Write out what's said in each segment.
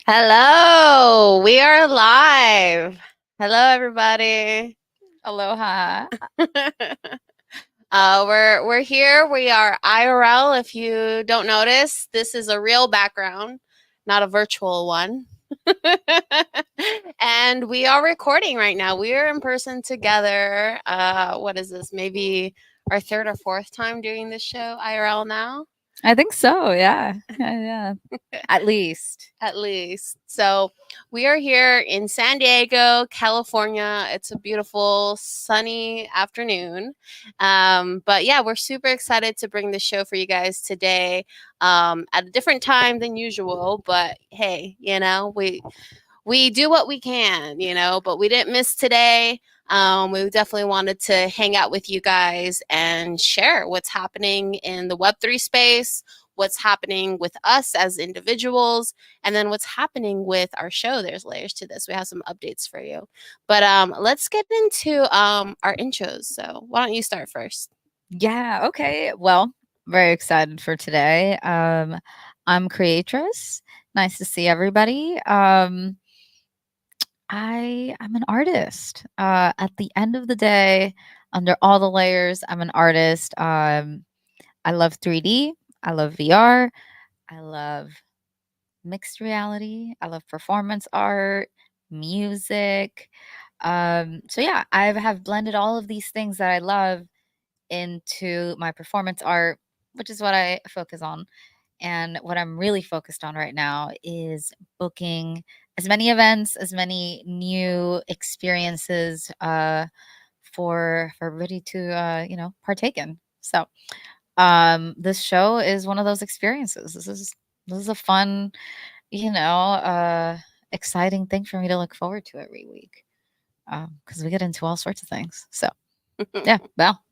Hello, we are live. Hello, everybody. Aloha. We're here. We are IRL. If you don't notice, this is a real background, not a virtual one. And we are recording right now. We are in person together. What is this? Maybe our third or fourth time doing this show IRL now. I think so. Yeah. Yeah. At least. At least. So we are here in San Diego, California. It's a beautiful, sunny afternoon. But yeah, we're super excited to bring the show for you guys today at a different time than usual. But hey, we do what we can, but we didn't miss today. We definitely wanted to hang out with you guys and share what's happening in the Web3 space, what's happening with us as individuals, and then what's happening with our show. There's layers to this. We have some updates for you. But let's get into our intros. So why don't you start first? Yeah. Okay. Well, very excited for today. I'm Creatress. Nice to see everybody. I'm an artist. At the end of the day, under all the layers, I'm an artist. I love 3D. I love VR. I love mixed reality. I love performance art, music. So yeah, I have blended all of these things that I love into my performance art, which is what I focus on. And what I'm really focused on right now is booking as many events, as many new experiences for everybody to partake in. So this show is one of those experiences. This is a fun, you know, exciting thing for me to look forward to every week because we get into all sorts of things. So, yeah, well,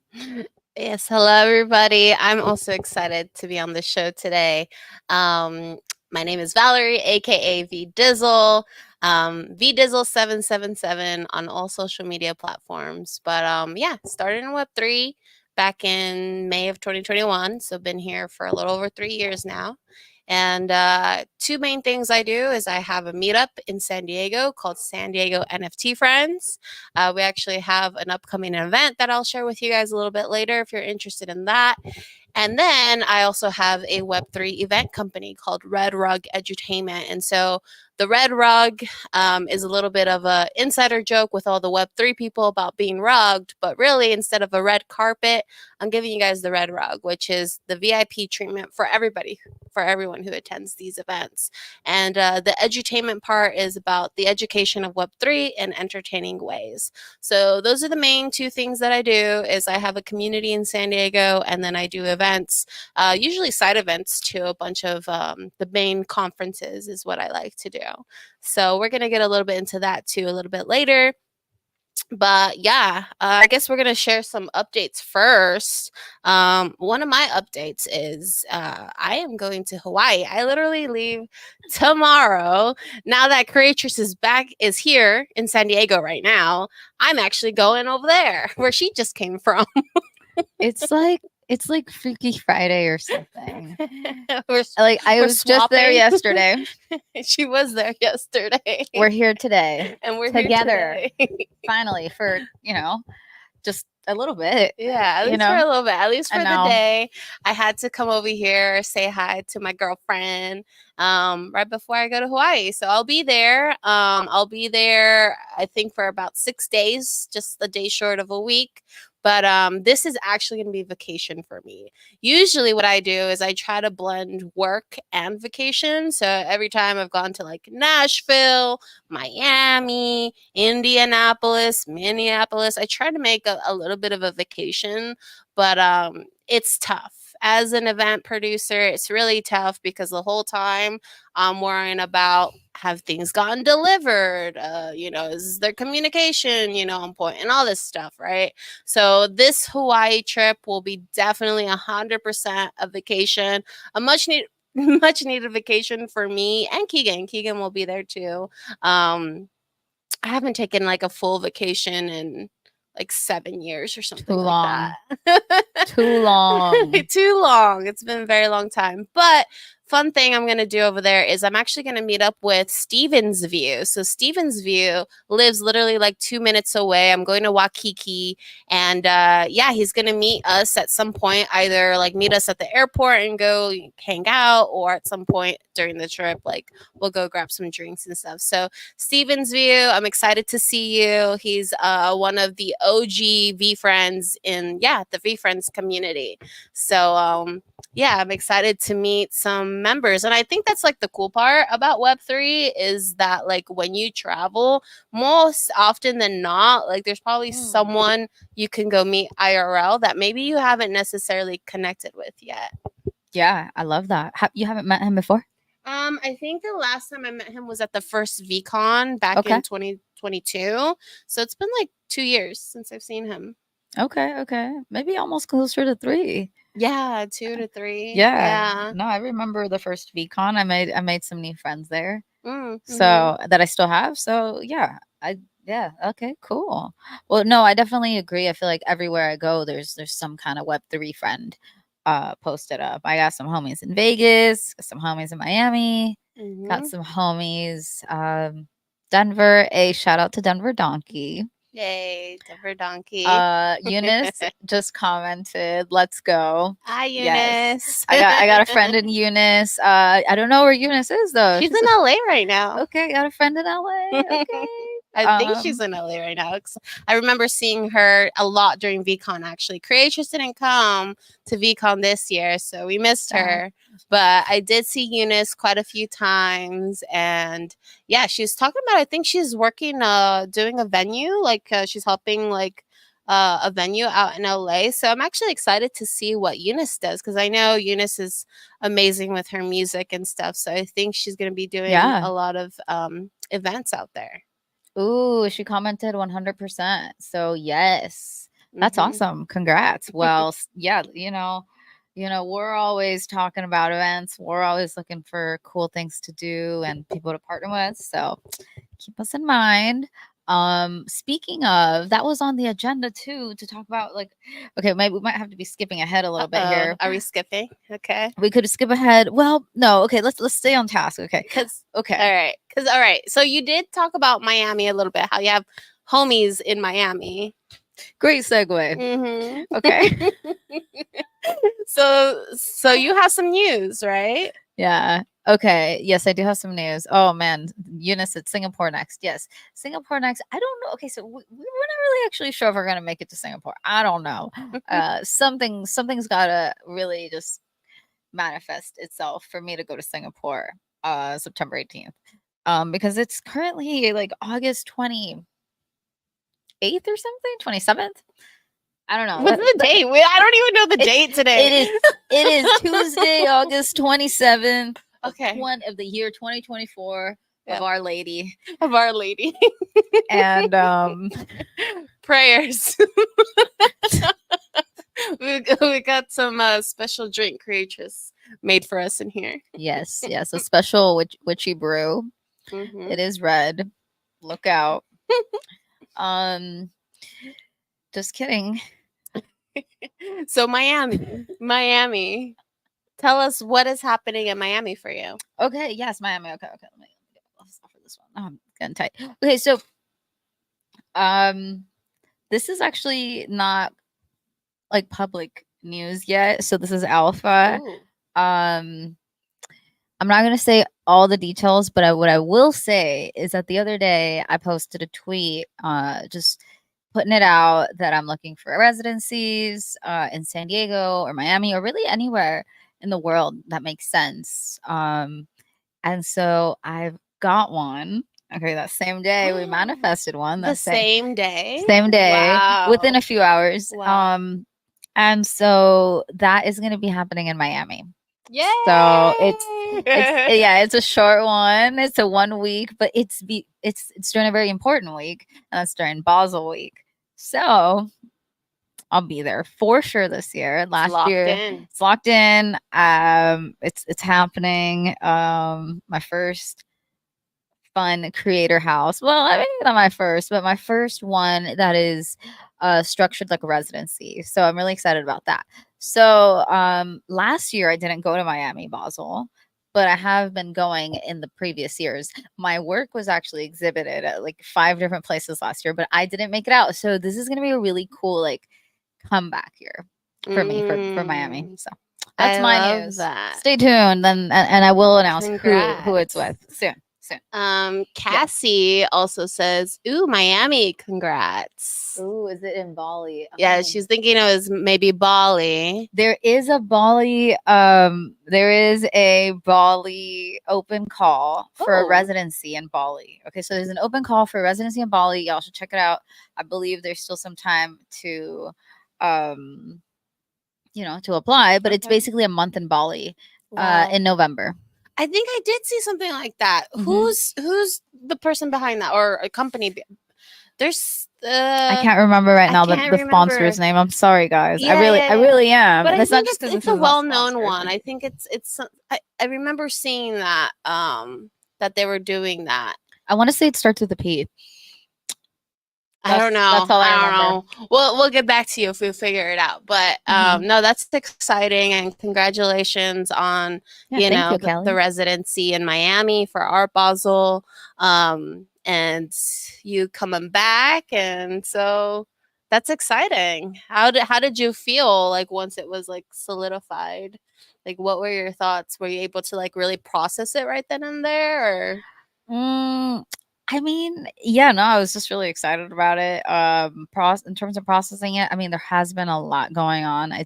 Yes, hello everybody. I'm also excited to be on the show today. My name is Valerie, aka V Dizzle, V Dizzle 777 on all social media platforms. But yeah, started in Web3 back in May of 2021, so been here for a little over 3 years now. And two main things I do is I have a meetup in San Diego called San Diego NFT Friends. We actually have an upcoming event that I'll share with you guys a little bit later if you're interested in that. And then I also have a Web3 event company called Red Rug Edutainment. And so the Red Rug is a little bit of an insider joke with all the Web3 people about being rugged. But really, instead of a red carpet, I'm giving you guys the Red Rug, which is the VIP treatment for everybody, for everyone who attends these events. And the edutainment part is about the education of Web3 in entertaining ways. So those are the main two things that I do is I have a community in San Diego and then I do events, usually side events to a bunch of the main conferences is what I like to do. So we're going to get a little bit into that too a little bit later. But yeah, I guess we're gonna share some updates first. One of my updates is I am going to Hawaii. I literally leave tomorrow. Now that Creatrix is here in San Diego right now, I'm actually going over there where she just came from. it's like Freaky Friday or something. we're Like I we're was just there swapping. yesterday. She was there yesterday, We're here today and we're here together today. finally for just a little bit. Yeah, at least for a little bit, at least I for the know. day. I had to come over here, say hi to my girlfriend, right before I go to Hawaii. So I'll be there. I'll be there, I think, for about 6 days, just a day short of a week. But this is actually going to be vacation for me. Usually, what I do is I try to blend work and vacation. So every time I've gone to like Nashville, Miami, Indianapolis, Minneapolis. I try to make a little bit of a vacation, but it's tough. As an event producer, it's really tough because the whole time I'm worrying about have things gotten delivered? Is their communication, on point and all this stuff, right? So this Hawaii trip will be definitely 100% a vacation, a much needed much needed vacation for me and Keegan. Keegan will be there too. I haven't taken like a full vacation in like 7 years or Too something like that. long. Too long. Too long. It's been a very long time. But fun thing I'm going to do over there is I'm actually going to meet up with Stevens View. So Stevens View lives literally like 2 minutes away. I'm going to Waikiki, and yeah, he's going to meet us at some point, either like meet us at the airport and go hang out, or at some point during the trip, like we'll go grab some drinks and stuff. So Stevens View, I'm excited to see you. He's one of the OG V friends in, yeah, the V friends community. So yeah, I'm excited to meet some members. And I think that's like the cool part about Web3 is that like when you travel, most often than not, like there's probably someone you can go meet IRL that maybe you haven't necessarily connected with yet. Yeah, I love that. You haven't met him before? I think the last time I met him was at the first VCon back in 2022. So it's been like 2 years since I've seen him. Okay. Maybe almost closer to 3. Yeah, 2 to 3. Yeah. No, I remember the first VCon. I made some new friends there. Mm-hmm. So that I still have. So yeah, okay, cool. Well, no, I definitely agree. I feel like everywhere I go there's some kind of Web3 friend posted up. I got some homies in Vegas, got some homies in Miami, got some homies Denver. A shout out to Denver Donkey. Yay, Denver Donkey. Eunice just commented, "Let's go." Hi, Eunice. Yes. I got a friend in Eunice. I don't know where Eunice is though. She's in LA right now. Okay, got a friend in LA. Okay. I think she's in LA right now. I remember seeing her a lot during VCon, actually. Creatress didn't come to VCon this year, so we missed her. But I did see Eunice quite a few times. And yeah, she's talking about, I think she's working, doing a venue. Like she's helping like a venue out in LA. So I'm actually excited to see what Eunice does, because I know Eunice is amazing with her music and stuff. So I think she's going to be doing a lot of events out there. Ooh, she commented 100%. So yes, that's awesome. Congrats. Well, yeah, we're always talking about events. We're always looking for cool things to do and people to partner with. So keep us in mind. Speaking of, that was on the agenda too, to talk about like, okay, maybe we might have to be skipping ahead a little bit here. Are we skipping? Okay. We could skip ahead. Well, no, okay, let's stay on task. Okay. All right. So you did talk about Miami a little bit, how you have homies in Miami. Great segue. Okay. So you have some news, right? Yeah. Okay. Yes, I do have some news. Oh man, Eunice at Singapore next. Yes, Singapore next. I don't know. Okay, so we're not really actually sure if we're gonna make it to Singapore. I don't know. Something's gotta really just manifest itself for me to go to Singapore. September 18th. Because it's currently like August 28th or something, 27th. I don't know. What's the date? I don't even know the date today. It is Tuesday, August 27th. Okay. Of the year 2024 of Our Lady. Of Our Lady. And prayers. we got some special drink Creatress made for us in here. Yes, a special witchy brew. It is red. Look out. Just kidding. So Miami. Tell us what is happening in Miami for you. Okay, yes, Miami. Okay. Let me get offer this one. Oh, I'm getting tight. Okay, so this is actually not like public news yet. So this is alpha. Ooh. I'm not gonna say all the details, but what I will say is that the other day I posted a tweet just putting it out that I'm looking for residencies in San Diego or Miami or really anywhere in the world that makes sense. And so I've got one. Okay, that same day we manifested one. The same day? Same day. Wow. Within a few hours. Wow. And so that is going to be happening in Miami. Yay! So it's a short one. It's a 1 week, but it's during a very important week, and that's during Basel week. So I'll be there for sure this year. Last year, it's locked in. It's happening. My first fun creator house. Well, I mean, not my first, but my first one that is structured like a residency. So I'm really excited about that. So last year I didn't go to Miami, Basel. but I have been going in the previous years. My work was actually exhibited at like 5 different places last year, but I didn't make it out. So this is going to be a really cool like comeback year for me for Miami. Mm, So that's I my love news. that. Stay tuned, and I will announce who it's Congrats. with soon. Soon. Yes. Cassie also says, "Ooh, Miami, congrats." Oh, is it in Bali? Yeah, Oh. she's thinking it was maybe Bali. There is a Bali, there is a Bali open call for a Oh, residency in Bali. Okay, so there's an open call for a residency in Bali. Y'all should check it out. I believe there's still some time to, um, to apply, but it's okay. basically a month in Bali, Wow. in November. I think I did see something like that. Hmm. Who's the person behind that or a company? There's I can't remember right I now can't the remember. sponsor's name. I'm sorry, guys. Yeah, yeah, I yeah. really am, But and I it's not think just because it's this a is not well-known sponsored. one. I think I remember seeing that that they were doing that. I want to say it starts with a P. I don't That's know. all I I don't remember. know. We'll get back to you if we figure it out. But Hmm. no, that's exciting and congratulations on Yeah, thank you, the Kelly. residency in Miami for Art Basel, and you coming back, and so that's exciting. How did you feel like once it was like solidified? Like, what were your thoughts? Were you able to like really process it right then and there, or? Mm, I mean, yeah, no, I was just really excited about it. In terms of processing it, I mean, there has been a lot going on. I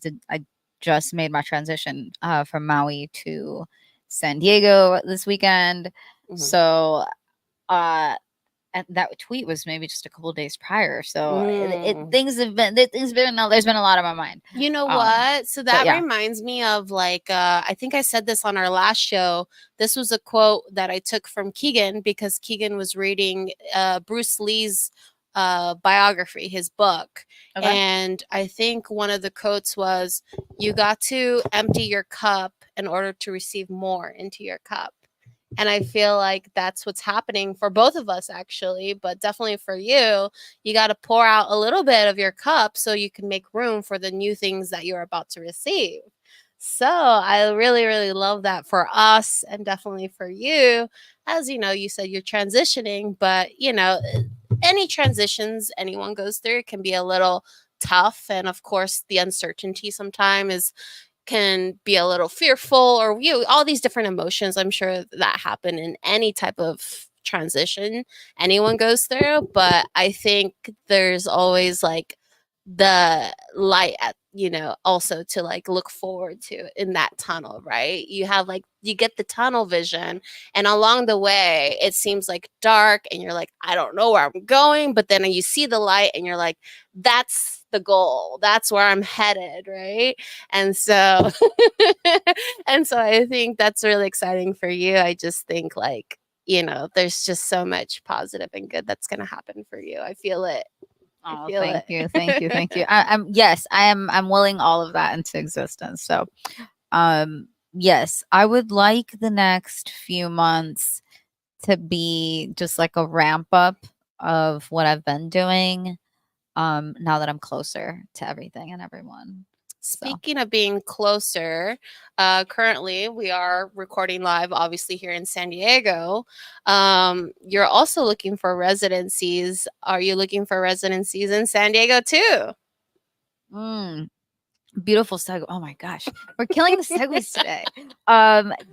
just made my transition from Maui to San Diego this weekend. Mhm. So, uh and that tweet was maybe just a couple of days prior. So Mm. things been there's been a lot on my mind. You know Um, what? So but that yeah, reminds me of like I think I said this on our last show. This was a quote that I took from Keegan because Keegan was reading Bruce Lee's biography, his book. okay. And I think one of the quotes was, "You got to empty your cup in order to receive more into your cup." And I feel like that's what's happening for both of us, actually, but definitely for you. You got to pour out a little bit of your cup so you can make room for the new things that you're about to receive. So I really, really love that for us and definitely for you. As you know, you said you're transitioning, but any transitions anyone goes through can be a little tough. And of course, the uncertainty sometimes can be a little fearful or all these different emotions. I'm sure that happen in any type of transition anyone goes through, but I think there's always like the light at also to like look forward to in that tunnel, right? You have like you get the tunnel vision, and along the way it seems like dark and you're like, I don't know where I'm going, but then you see the light and you're like, that's the goal, that's where I'm headed, right? And so and so I think that's really exciting for you. I just think like there's just so much positive and good that's going to happen for you. I feel it. I Oh, feel thank you, thank you, it. thank you. I'm yes, I'm willing all of that into existence. So, yes, I would like the next few months to be just like a ramp up of what I've been doing. Now that I'm closer to everything and everyone. So, Speaking of being closer, currently we are recording live, obviously here in San Diego. You're also looking for residencies. Are you looking for residencies in San Diego too? mm, beautiful segue. Oh my gosh, we're killing the segues today.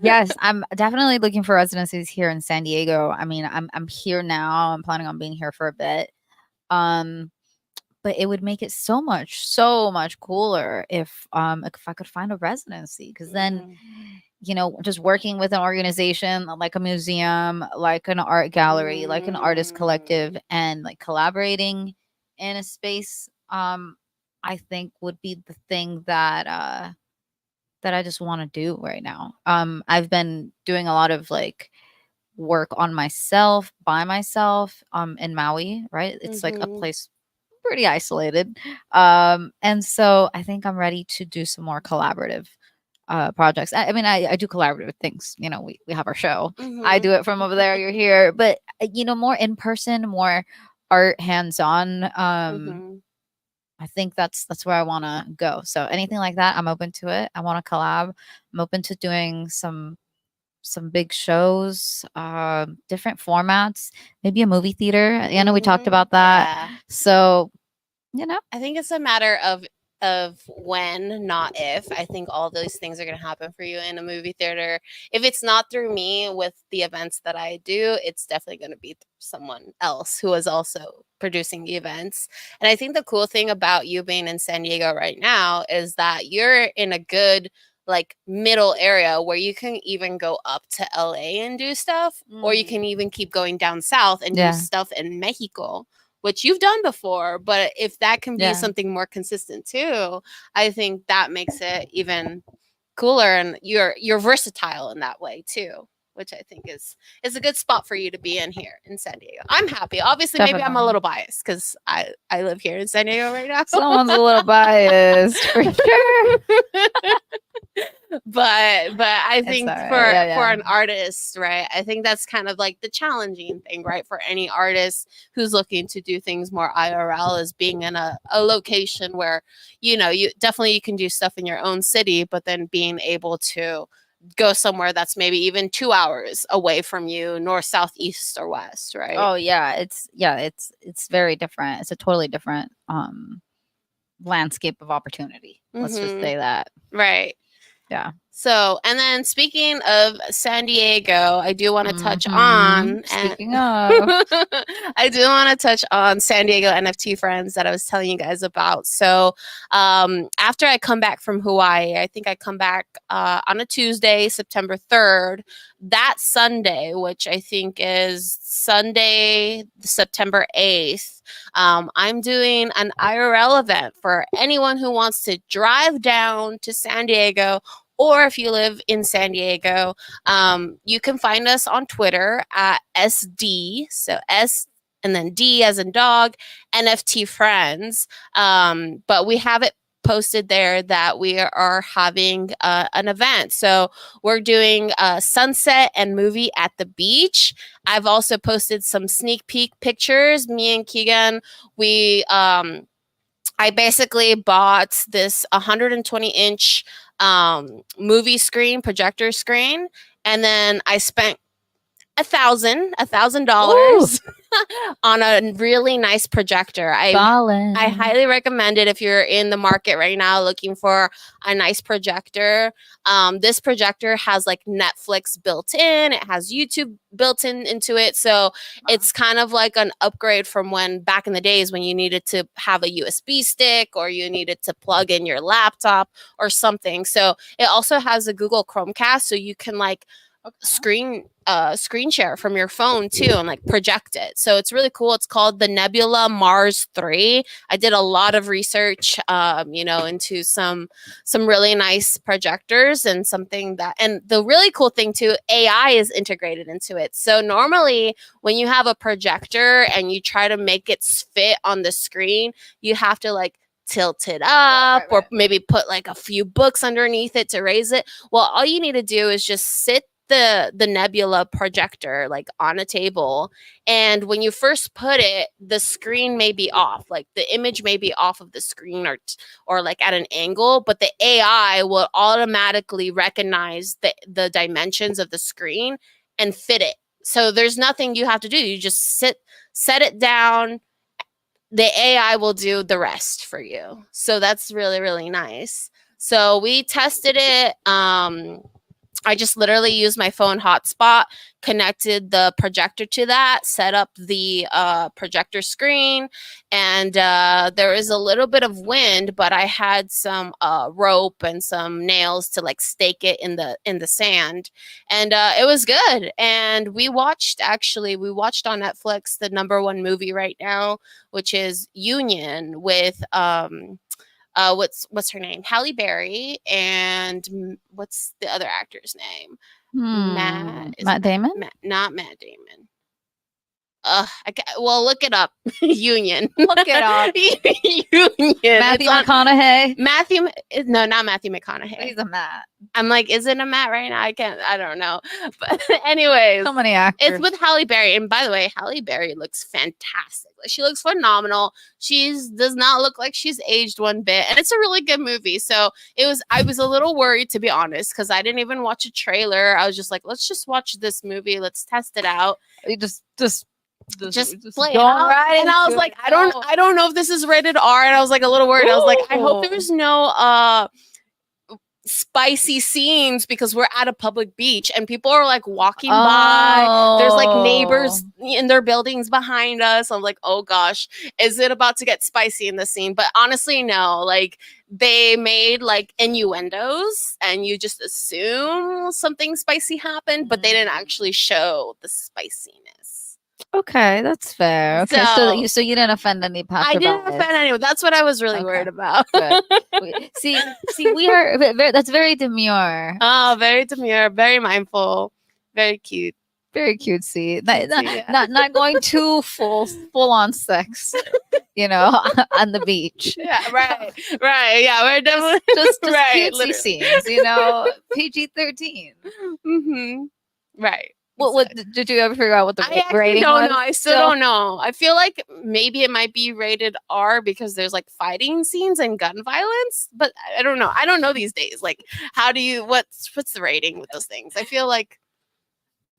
Yes, I'm definitely looking for residencies here in San Diego. I mean, I'm here now. I'm planning on being here for a bit. Um, but it would make it so much cooler if I could find a residency, because then Mhm. just working with an organization like a museum, like an art gallery, like an artist collective, Mm. and like collaborating in a space, I think would be the thing that I just want to do right now. I've been doing a lot of like work on myself by myself in Maui, right? It's like a Mhm. place pretty isolated. And so I think I'm ready to do some more collaborative projects. I mean, I do collaborative things. We have our show. I Mhm. do it from over there. You're here, but more in person, more art hands on. Mhm. I think that's where I want to go. So anything like that, I'm open to it. I want to collab. I'm open to doing some some big shows, different formats, maybe a movie theater. I know we talked about that. Yeah. So, you know, I think it's a matter of when, not if. I think all those things are going to happen for you in a movie theater. If it's not through me with the events that I do, it's definitely going to be through someone else who is also producing the events. And I think the cool thing about you being in San Diego right now is that you're in a good like middle area where you can even go up to LA and do stuff, or you can even keep going down south and do stuff in Mexico, which you've done before. But if that can be something more consistent too, I think that makes it even cooler, and you're versatile in that way too, which I think is a good spot for you to be in here in San Diego. I'm happy. Obviously, maybe I'm a little biased because I live here in San Diego right now. Someone's a little biased for sure. But I think for an artist, right, I think that's kind of like the challenging thing, right, for any artist who's looking to do things more IRL, is being in a location where you definitely you can do stuff in your own city, but then being able to go somewhere that's maybe even 2 hours away from you, north, south, east, or west, right? Oh yeah, it's very different. It's a totally different landscape of opportunity. Let's just say that. Right. Yeah. So, and then speaking of San Diego, I do want to touch on. Speaking of, I do want to touch on San Diego NFT Friends that I was telling you guys about. So, after I come back from Hawaii, I think I come back on a Tuesday, September 3rd. That Sunday, which I think is Sunday, September 8th, I'm doing an IRL event for anyone who wants to drive down to San Diego, or if you live in San Diego, you can find us on Twitter at SD, so S and then D as in dog, NFT Friends. But we have it posted there that we are having an event. So we're doing a sunset and movie at the beach. I've also posted some sneak peek pictures. Me and Keegan, I basically bought this 120-inch movie screen, projector screen, and then I spent $1,000 on a really nice projector. I highly recommend it if you're in the market right now looking for a nice projector. This projector has like Netflix built in. It has YouTube built into it. So it's kind of like an upgrade from when back in the days when you needed to have a USB stick or you needed to plug in your laptop or something. So it also has a Google Chromecast, so you can like screen share from your phone too and like project it. So it's really cool. It's called the Nebula Mars 3. I did a lot of research into some really nice projectors and the really cool thing too, AI is integrated into it. So normally when you have a projector and you try to make it fit on the screen, you have to like tilt it up or maybe put like a few books underneath it to raise it. Well, all you need to do is just sit the Nebula projector like on a table, and when you first put it, the screen may be off, like the image may be off of the screen or like at an angle, but the AI will automatically recognize the dimensions of the screen and fit it. So there's nothing you have to do. You just set it down. The AI will do the rest for you. So that's really, really nice. So we tested it. I just literally used my phone hotspot, connected the projector to that, set up the projector screen, and there is a little bit of wind, but I had some rope and some nails to like stake it in the sand, and it was good. And we watched on Netflix the #1 movie right now, which is Union with what's her name? Halle Berry, and what's the other actor's name? Matt Damon? Not Matt Damon. well, look it up. Union. Look it up. Union. Matthew McConaughey. Matthew. No, not Matthew He's McConaughey. a Matt. I'm like, is it a Matt right now? I don't know. But anyways, So many actors. it's with Halle Berry. And by the way, Halle Berry looks fantastic. Like, she looks phenomenal. Does not look like she's aged one bit. And it's a really good movie. So I was a little worried, to be honest, because I didn't even watch a trailer. I was just like, let's just watch this movie. Let's test it out. You just play it out. Right, and I was like, I don't know if this is rated R. And I was like a little worried. I was like, I hope there's no spicy scenes, because we're at a public beach and people are like walking by. There's like neighbors in their buildings behind us. I'm like, oh gosh, is it about to get spicy in the scene? But honestly, no. Like, they made like innuendos and you just assume something spicy happened, but they didn't actually show the spiciness. Okay, that's fair. Okay, so you didn't offend any passersby. I didn't offend anyone. That's what I was really worried about. see, we are that's very demure. Oh, very demure, very mindful, very cute. Very cutesy. Not going too full on sex, you know, on the beach. Yeah, right. Yeah, we're definitely just right, cutesy scenes, you know, PG-13. Mm-hmm. Right. What did you ever figure out what the rating was? I don't know. I still don't know. I feel like maybe it might be rated R because there's like fighting scenes and gun violence, but I don't know. I don't know these days. Like, how do you what's the rating with those things? I feel like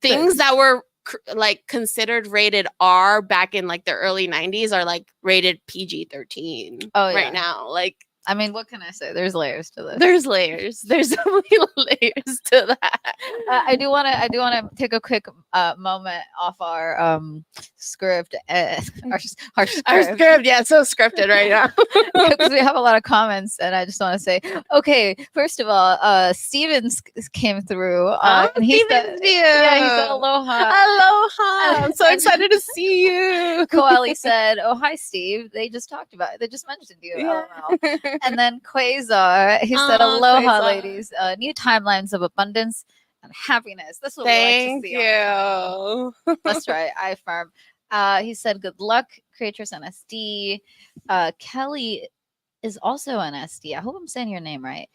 things that were like considered rated R back in like the early 90s are like rated PG-13 right now. Like, I mean, what can I say? There's layers to this. There's layers. There's definitely layers to that. I do want to take a quick moment off our script. Our script, yeah, so scripted right now because we have a lot of comments, and I just want to say, okay, first of all, Stevens came through, and he said, he said aloha. I'm so excited to see you. Koali said, oh, hi, Steve. They just mentioned you. LOL. And then Quasar, he said, aloha, Quasar. Ladies. New timelines of abundance and happiness. That's what we like to see. Thank you. That's right. I affirm. He said, good luck, creators NSD. Kelly is also an SD. I hope I'm saying your name right.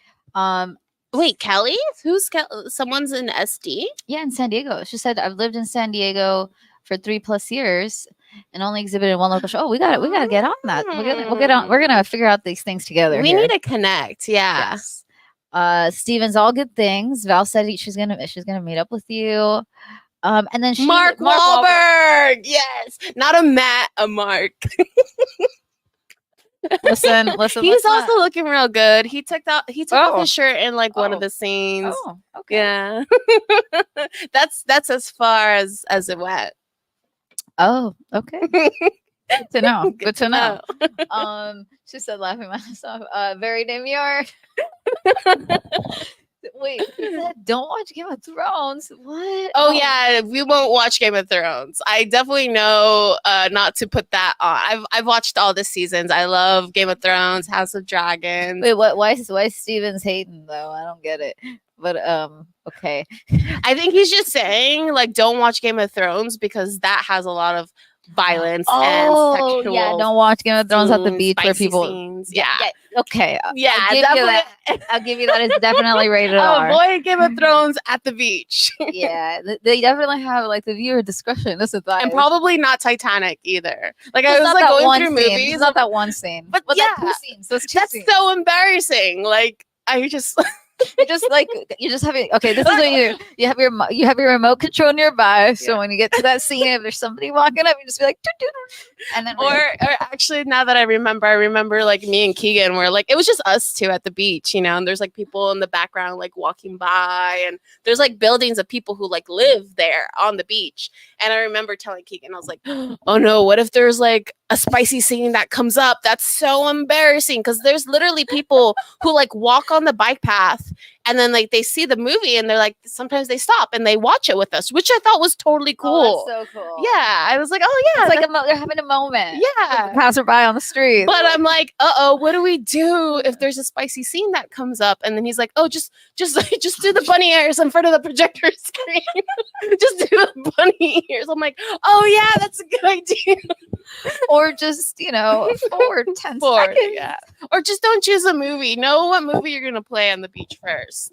Wait, Kelly? Who's Kelly? Someone's in SD? Yeah, in San Diego. She said, I've lived in San Diego for 3+ years and only exhibited in one local show. Oh, we got to get on that. We'll get on. We're gonna figure out these things together. We need to connect. Yeah. Yes. Steven's all good things. Val said she's gonna meet up with you. And then Mark Wahlberg. Yes, not a Matt, a Mark. listen. He's also looking real good. He took off his shirt in like one of the scenes. Oh, okay. Yeah. that's as far as it went. Oh, okay. Good to know. Good to know. She said, laughing myself. Very demure. Wait, he said, don't watch Game of Thrones. What? Oh, yeah, we won't watch Game of Thrones. I definitely know not to put that on. I've watched all the seasons. I love Game of Thrones, House of Dragons. Wait, why is Steven's hating though? I don't get it. But okay. I think he's just saying like don't watch Game of Thrones because that has a lot of violence and sexual. Yeah, don't watch Game of Thrones at the beach where people scenes. Yeah. Okay. Yeah, I'll give you that. It's definitely rated R. Avoid Game of Thrones at the beach. Yeah, they definitely have like the viewer discretion. This is and probably not Titanic either. Like I was like going through movies. It's not that one scene, but yeah, two scenes. Those two that's scenes. So embarrassing. Like I just. You just have it. Okay, this is what you do. You have your remote control nearby. So when you get to that scene, if there's somebody walking up, you just be like, and then or actually, now that I remember like me and Keegan were like, it was just us two at the beach, you know, and there's like people in the background like walking by, and there's like buildings of people who like live there on the beach. And I remember telling Keegan, I was like, oh no, what if there's like a spicy scene that comes up that's so embarrassing, because there's literally people who like walk on the bike path and then like they see the movie and they're like, sometimes they stop and they watch it with us, which I thought was totally cool. Oh, that's so cool. Yeah, I was like, oh yeah, It's like they're having a moment. yeah. With the passerby on the street. But I'm like, what do we do if there's a spicy scene that comes up? And then he's like, oh, just do the bunny ears in front of the projector screen. Just do the bunny ears. I'm like, oh yeah, that's a good idea. Or just, forward 10 seconds. Yeah. Or just don't choose a movie. Know what movie you're gonna play on the beach first.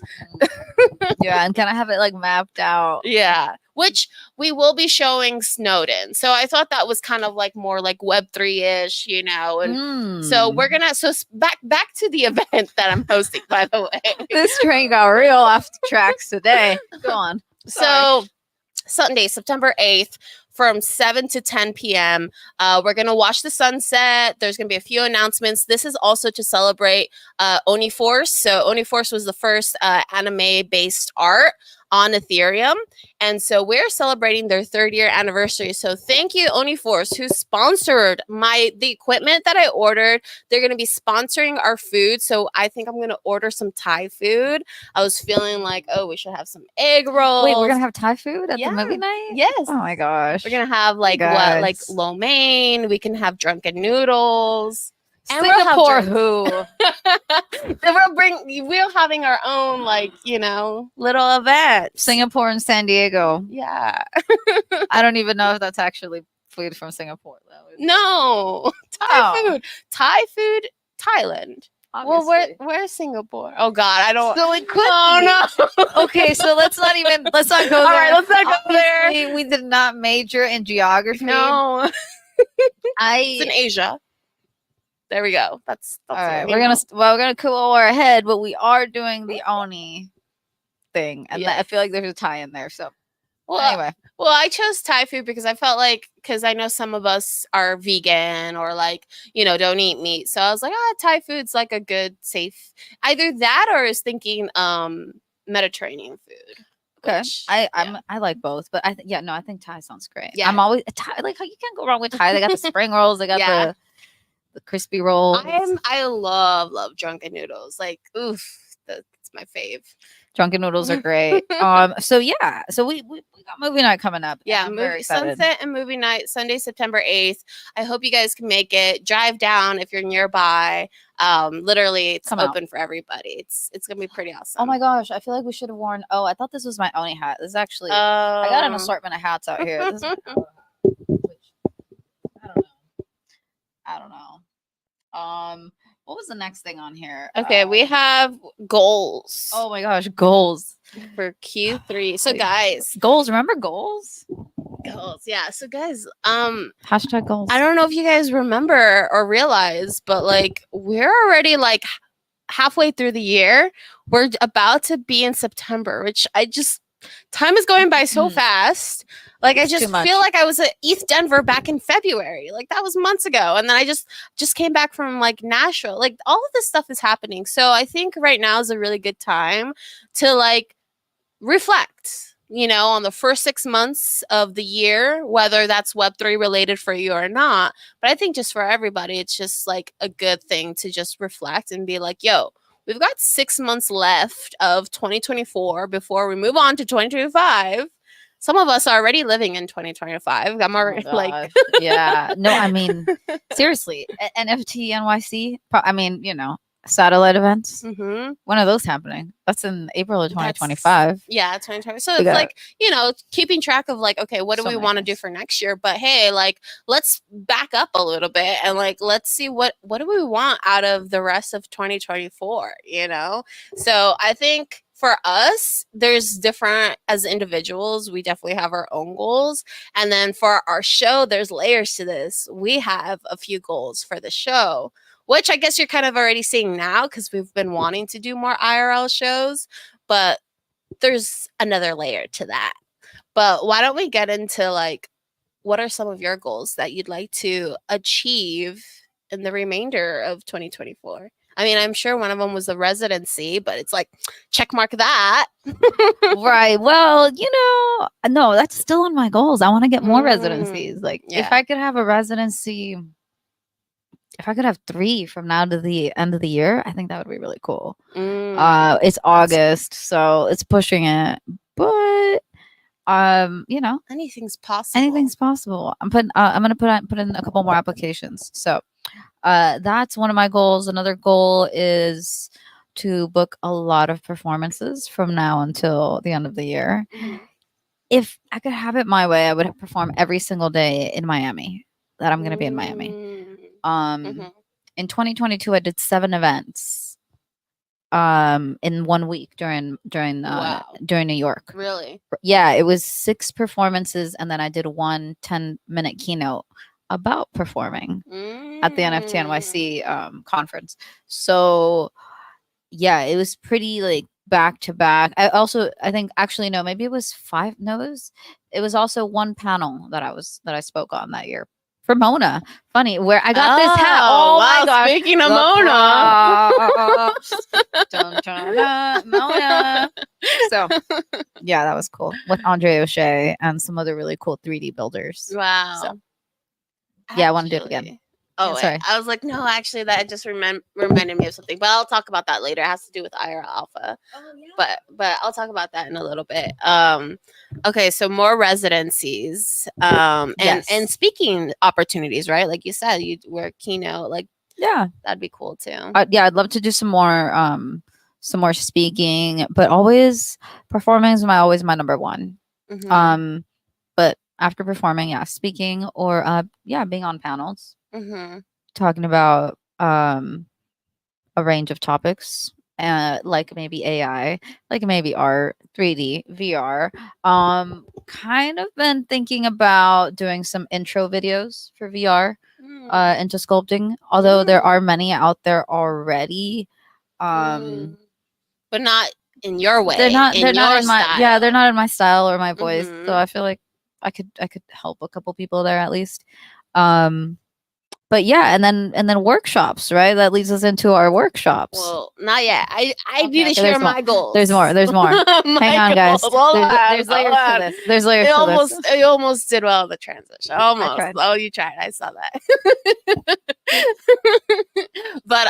Yeah, and kind of have it like mapped out. Yeah. Which we will be showing Snowden. So I thought that was kind of like more like Web3-ish, and so we're gonna back to the event that I'm hosting, by the way. This train got real off the tracks today. Go on. So Sunday, September 8th, from 7 to 10 p.m. We're going to watch the sunset. There's going to be a few announcements. This is also to celebrate Oniforce. So Oniforce was the first anime-based art on Ethereum. And so we're celebrating their 3rd-year anniversary. So thank you, Oniforce, who sponsored the equipment that I ordered. They're going to be sponsoring our food. So I think I'm going to order some Thai food. I was feeling like, we should have some egg rolls. Wait, we're going to have Thai food at the movie night? Yes. Oh my gosh. We're going to have like lo mein. We can have drunken noodles. And Singapore who? Then we're having our own little event. Singapore and San Diego. Yeah. I don't even know if that's actually food from Singapore though. No. Thai food, Thailand. Obviously. Well, where's Singapore? Oh God, I don't. So it could. Oh no. Okay, so let's not go there. All right, let's not go there. We did not major in geography. No. It's in Asia. There we go. That's all right. We're gonna cool our head, but we are doing the Oni thing, and I feel like there's a tie in there. So, anyway, I chose Thai food because I felt like, because I know some of us are vegan or don't eat meat, so I was like, Thai food's like a good safe. Either that or I was thinking Mediterranean food. Okay, I like both, but I think Thai sounds great. Yeah, I'm always Thai. Like, you can't go wrong with Thai. They got the spring rolls. They got the crispy rolls. I love drunken noodles. Like, oof, that's my fave. Drunken noodles are great. So we got movie night coming up. Yeah, sunset and movie night, Sunday, September 8th. I hope you guys can make it. Drive down if you're nearby. Literally, it's open for everybody. It's gonna be pretty awesome. Oh my gosh, I feel like we should have worn. I thought this was my Oni hat. This is actually. I got an assortment of hats out here. This is I don't know. What was the next thing on here? Okay, we have goals. Oh my gosh, goals for Q3. So guys, goals. Remember goals? Goals, yeah. So guys, hashtag goals. I don't know if you guys remember or realize, but we're already halfway through the year. We're about to be in September, which time is going by so fast. I just feel like I was at East Denver back in February. That was months ago. And then I just came back from Nashville. All of this stuff is happening. So I think right now is a really good time to reflect, on the first 6 months of the year, whether that's Web3 related for you or not. But I think just for everybody, it's just a good thing to just reflect and be like, yo, we've got 6 months left of 2024 before we move on to 2025. Some of us are already living in 2025. I'm already yeah. No, I mean, seriously, NFT NYC. Satellite events. Mm-hmm. When are those happening? That's in April of 2025. Yeah, 2025. So it's keeping track of okay, what do we want to do for next year? But hey, let's back up a little bit and let's see what do we want out of the rest of 2024, So I think for us, there's different, as individuals, we definitely have our own goals. And then for our show, there's layers to this. We have a few goals for the show, which I guess you're kind of already seeing now because we've been wanting to do more IRL shows, but there's another layer to that. But why don't we get into what are some of your goals that you'd like to achieve in the remainder of 2024? I mean, I'm sure one of them was the residency, but it's check mark that. Right. Well, no, that's still on my goals. I want to get more residencies. If I could have a residency if I could have 3 from now to the end of the year, I think that would be really cool. It's That's August, so it's pushing it, but you know, anything's possible. anything's possible. I'm gonna put in a couple more applications. So, that's one of my goals. Another goal is to book a lot of performances from now until the end of the year. Mhm. If I could have it my way, I would perform every single day in Miami. That I'm gonna be in Miami. Mm. Um, Mhm. in 2022, I did 7 events in 1 week Wow. during New York. Really? Yeah, it was 6 performances, and then I did one 10-minute keynote about performing at the NFT Mm. NYC conference. So yeah, it was pretty like back to back. I think actually no, maybe it was 5. No, it was also one panel that I spoke on that year for Mona. Funny, where I got this hat. Oh, Oh my wow. gosh, Speaking of the Mona. props. Dun, dun, dun, Mona. So yeah, that was cool with Andre O'Shea and some other really cool 3D builders. So Wow. yeah, I want to do it again. Actually. Oh, Yeah, wait. sorry. I was like, no, actually, that just reminded me of something. But I'll talk about that later. It has to do with IRA Alpha. Oh yeah. But I'll talk about that in a little bit. Okay, so more residencies. And Yes. speaking opportunities, right? Like you said, you were a keynote. Like Yeah. that'd be cool too. Yeah, I'd love to do some more speaking, but always performing is always my number one. Mhm. Um, but after performing, yeah, speaking or yeah, being on panels, Mhm. talking about a range of topics, like maybe AI, like maybe art, 3D, VR. Kind of been thinking about doing some intro videos for VR Mm. into sculpting, although there Mm. are many out there already. Mm. Um, But not in your way, in they're not your in my yeah, they're style. not in my style or my voice. So Mhm. I feel like I could help a couple people there at least. Um, but yeah, and then workshops, right? That leads us into our workshops. Well, not yet. I Okay, need to okay, share there's more. my goals. There's more. There's more. Hang My on, goals. guys. Hold on. There's Hold layers to on. this. There's layers to this. You almost did well in the transition. I Almost. tried. Oh, you tried. I saw that. But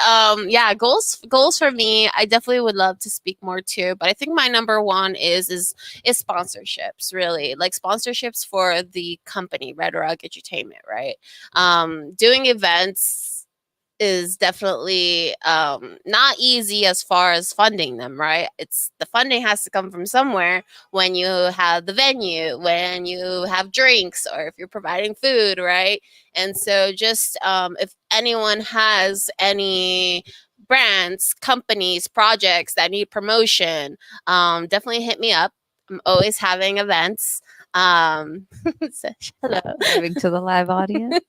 yeah, goals for me, I definitely would love to speak more too, but I think my number one is sponsorships, really. Like sponsorships for the company Red Rug Entertainment, right? Doing events is definitely not easy as far as funding them, right? It's the funding has to come from somewhere when you have the venue, when you have drinks, or if you're providing food, right? And so, just if anyone has any brands, companies, projects that need promotion, definitely hit me up. I'm always having events. So, hello. Waving to the live audience.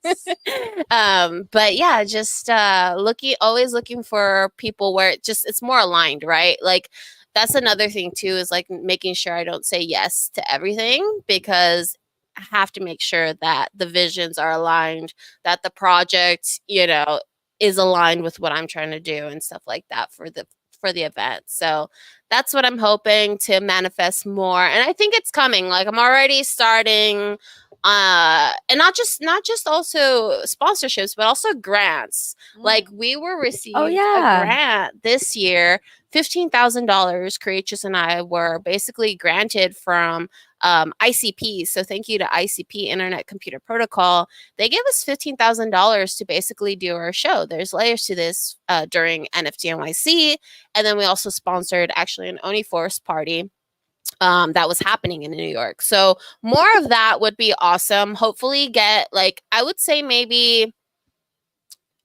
But yeah, just always looking for people where it's more aligned, right? Like that's another thing too, is like making sure I don't say yes to everything, because I have to make sure that the visions are aligned, that the project, is aligned with what I'm trying to do and stuff like that for the event. So that's what I'm hoping to manifest more. And I think it's coming. Like I'm already starting and not just also sponsorships, but also grants. Like we were Oh received a yeah. grant this year, $15,000. Creatures and I were basically granted from ICP. So thank you to ICP, Internet Computer Protocol. They gave us $15,000 to basically do our show. There's layers to this during NFT NYC, and then we also sponsored actually an Uniforce party that was happening in New York. So more of that would be awesome. Hopefully, get like I would say maybe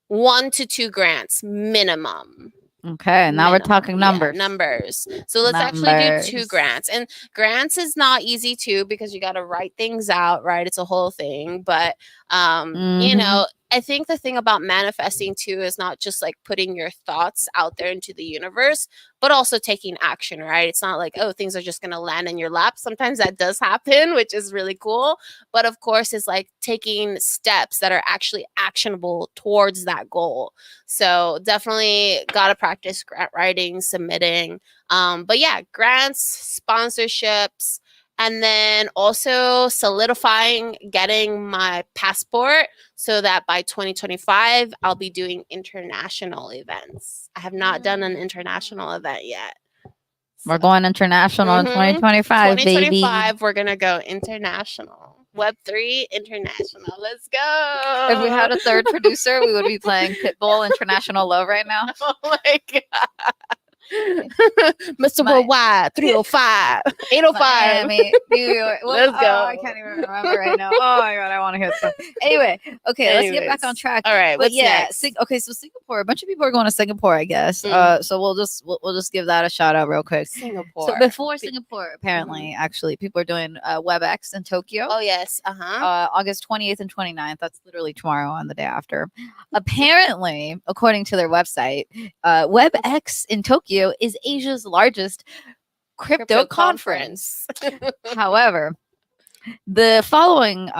1 to 2 grants minimum. Okay, now we're talking Yeah, numbers. numbers. So let's actually do 2 Numbers. grants. And grants is not easy too, because you got to write things out, right? It's a whole thing. But Mm-hmm. I think the thing about manifesting too is not just like putting your thoughts out there into the universe, but also taking action, right? It's not like, oh, things are just going to land in your lap. Sometimes that does happen, which is really cool. But of course, it's like taking steps that are actually actionable towards that goal. So definitely got to practice grant writing, submitting. But yeah, grants, sponsorships, And then also solidifying getting my passport so that by 2025 I'll be doing international events. I have not done an international event yet. We're going international in 2025, baby. 2025, we're going to go international. Web3 international. Let's go. If we had a third producer, we would be playing Pitbull International Love right now. Oh my God. Mr. Worldwide, 305, 805. Miami, New York. Let's go. I can't even remember right now. Oh my God, I want to hear stuff. Anyway, okay, let's get back on track. All right, but what's next? Okay, so Singapore. A bunch of people are going to Singapore, I guess. So we'll just give that a shout out real quick. Singapore. So before Singapore, apparently, actually, people are doing WebEx in Tokyo. Oh yes, August 28th and 29th. That's literally tomorrow and the day after. Apparently, according to their website, WebEx in Tokyo is Asia's largest crypto conference. However, the following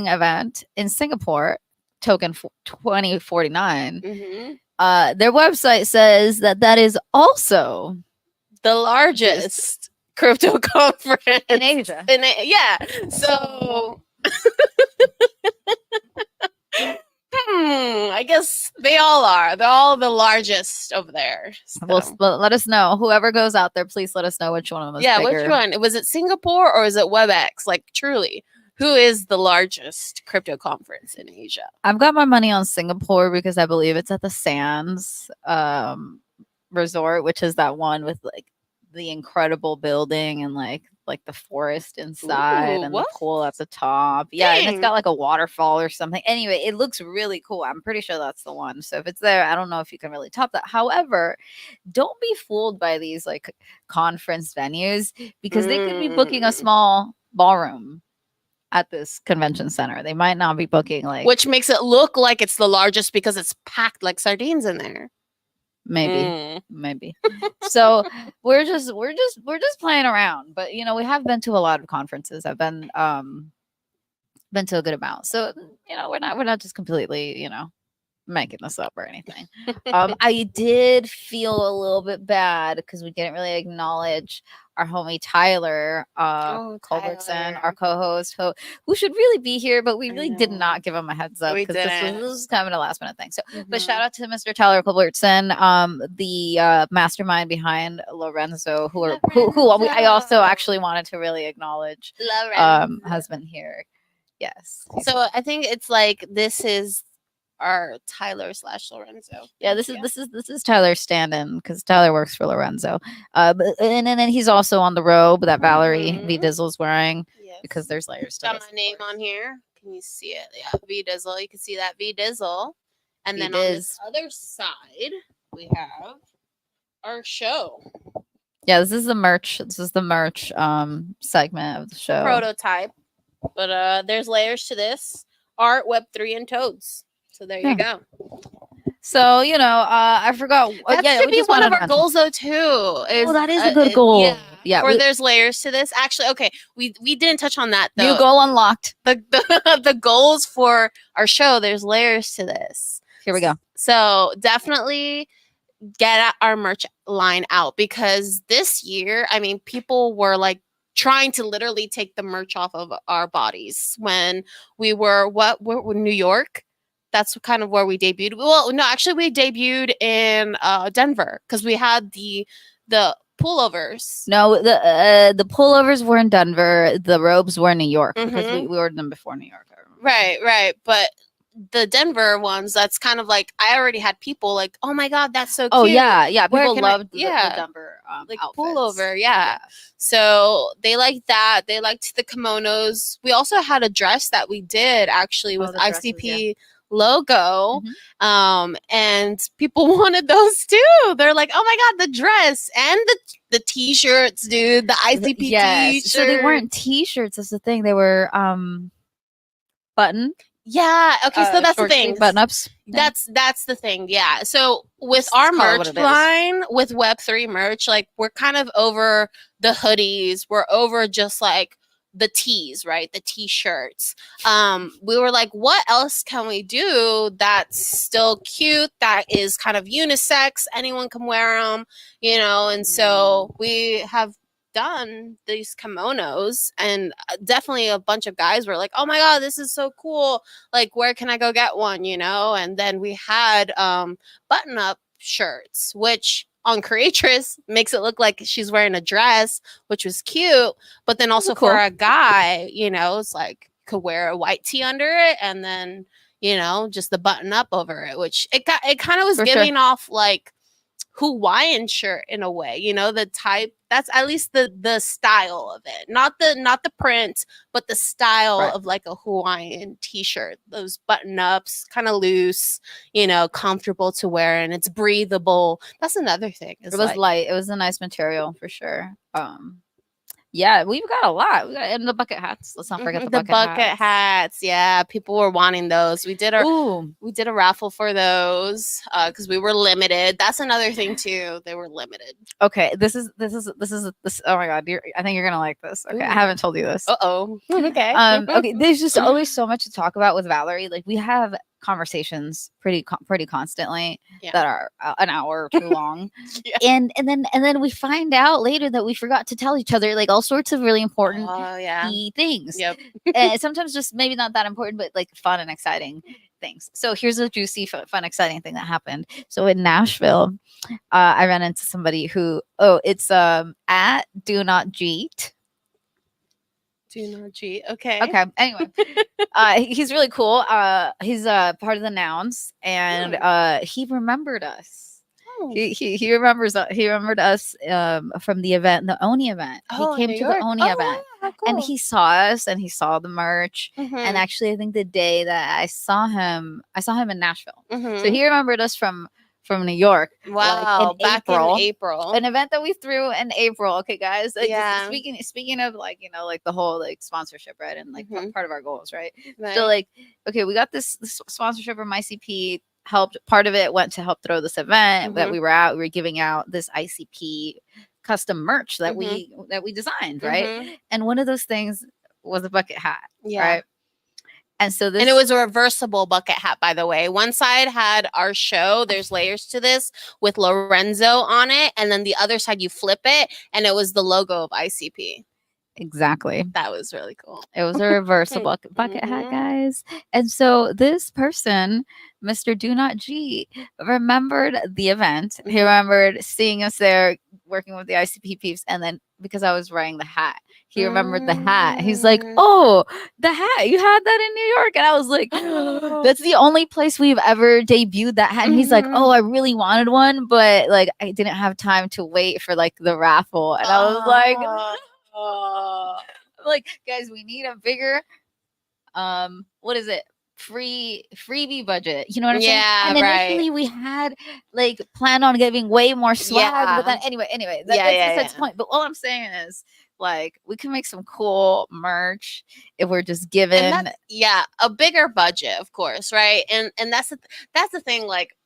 event in Singapore, Token 2049, their website says that is also the largest crypto conference in Asia. Yeah. So I guess they all are. They're all the largest over there. So. Well, let us know. Whoever goes out there, please let us know which one of them is bigger. Which one? Was it Singapore or is it WebEx? Like, truly, who is the largest crypto conference in Asia? I've got my money on Singapore because I believe it's at the Sands Resort, which is that one with like the incredible building and like the forest inside and the pool at the top. Yeah, and it's got like a waterfall or something. Anyway, it looks really cool. I'm pretty sure that's the one. So if it's there, I don't know if you can really top that. However, don't be fooled by these like conference venues because they could be booking a small ballroom at this convention center. They might not be booking like, which makes it look like it's the largest because it's packed like sardines in there. Maybe. So we're just playing around, but you know, we have been to a lot of conferences. I've been to a good amount. So, you know, we're not just completely, you know, making this up or anything. I did feel a little bit bad because we didn't really acknowledge our homie Tyler Culbertson, our co-host, who should really be here, but we really did not give him a heads up because this was kind of a last minute thing. So, but shout out to Mr. Tyler Culbertson, the mastermind behind Lorenzo, who I also actually wanted to really acknowledge. Has been here. Yes. So I think it's like this is our Tyler / Lorenzo. Yeah, this is Tyler's stand-in because Tyler works for Lorenzo. But and then he's also on the robe that Valerie V Dizzle's wearing because there's layers to got my name on here. Can you see it? Yeah, V Dizzle. You can see that V Dizzle. And then on this other side, we have our show. Yeah, this is the merch. This is the merch segment of the show. Prototype. But there's layers to this. Art, Web3, and Toads. So there you go. So, you know, I forgot. That should be one of our goals, though, too. That is a good goal. Yeah. Or there's layers to this. Actually, okay, we didn't touch on that, though. New goal unlocked. The goals for our show, there's layers to this. Here we go. So definitely get our merch line out because this year, I mean, people were like trying to literally take the merch off of our bodies when we were New York. That's kind of where we debuted. Well, no, actually, we debuted in Denver because we had the pullovers. No, the pullovers were in Denver. The robes were in New York because we ordered them before New York. I remember. Right. But the Denver ones, that's kind of like I already had people like, oh my God, that's so cute. Oh yeah. People loved the Denver like outfits. pullover. Yeah. So they liked that. They liked the kimonos. We also had a dress that we did actually with ICP. Logo and people wanted those too. They're like, oh my God, the dress and the t-shirts, dude, the ICP t-shirts. So they weren't t-shirts, that's the thing. They were button. Yeah, okay, so that's the thing. Button ups. That's the thing. Yeah. So with our merch line, with Web3 merch, like we're kind of over the hoodies. We're over just like the tees, right? The t-shirts. We were like, what else can we do that's still cute, that is kind of unisex, anyone can wear them, you know? And so we have done these kimonos, and definitely a bunch of guys were like, "Oh my god, this is so cool! Like, where can I go get one?" And then we had button up shirts, which on Creatress makes it look like she's wearing a dress, which was cute. But then also cool. for a guy, it's like could wear a white tee under it, and then just the button up over it, which it kind of was For giving sure. off like Hawaiian shirt in a way, the type, that's at least the style of it, not the print, but the style Right. of like a Hawaiian t-shirt, those button ups, kind of loose, comfortable to wear, and it's breathable. That's another thing. It was like, light. It was a nice material for sure. Yeah, we've got a lot. We got and the bucket hats. Let's not forget the bucket hats. Yeah, people were wanting those. We did a raffle for those because we were limited. That's another thing too. They were limited. Okay, this. Oh my god, I think you're gonna like this. Okay, I haven't told you this. Uh-oh. Okay. Okay, there's just always so much to talk about with Valerie. Like, we have conversations pretty constantly that are an hour or two long. And then we find out later that we forgot to tell each other like all sorts of really important key things. Yep. And sometimes just maybe not that important, but like fun and exciting things. So here's a juicy, fun, exciting thing that happened. So in Nashville, I ran into somebody who it's at Do Not Cheat. Do not cheat. Okay. Okay. Anyway, he's really cool. He's part of the Nouns, and he remembered us. Oh. He remembered us from the event, the Oni event. Oh, he came to the Oni event, how cool. and he saw us, and he saw the merch. And actually, I think the day that I saw him in Nashville. So he remembered us from New York. Wow, like back in April. An event that we threw in April. Okay, guys. Like, speaking of like, like the whole like sponsorship, right? And like part of our goals, right? So like, okay, we got this sponsorship from ICP. Helped, part of it went to help throw this event that we were at. We were giving out this ICP custom merch that we designed, right? And one of those things was a bucket hat, right? And so it was a reversible bucket hat, by the way. One side had our show. There's layers to this with Lorenzo on it. And then the other side, you flip it, and it was the logo of ICP. Exactly. That was really cool. It was a reversible bucket hat, guys. And so this person, Mr. Do Not G, remembered the event. He remembered seeing us there working with the ICP peeps. And then because I was wearing the hat, he remembered the hat. He's like, "Oh, the hat. You had that in New York." And I was like, "That's the only place we've ever debuted that hat." And he's like, "Oh, I really wanted one, but like I didn't have time to wait for like the raffle." And I was like, like, guys, we need a bigger what is it, freebie budget, you know what I'm saying? And initially we had like planned on giving way more swag, but then anyway that's the point. But all I'm saying is, like, we can make some cool merch if we're just given a bigger budget, of course, right? And that's the thing. Like,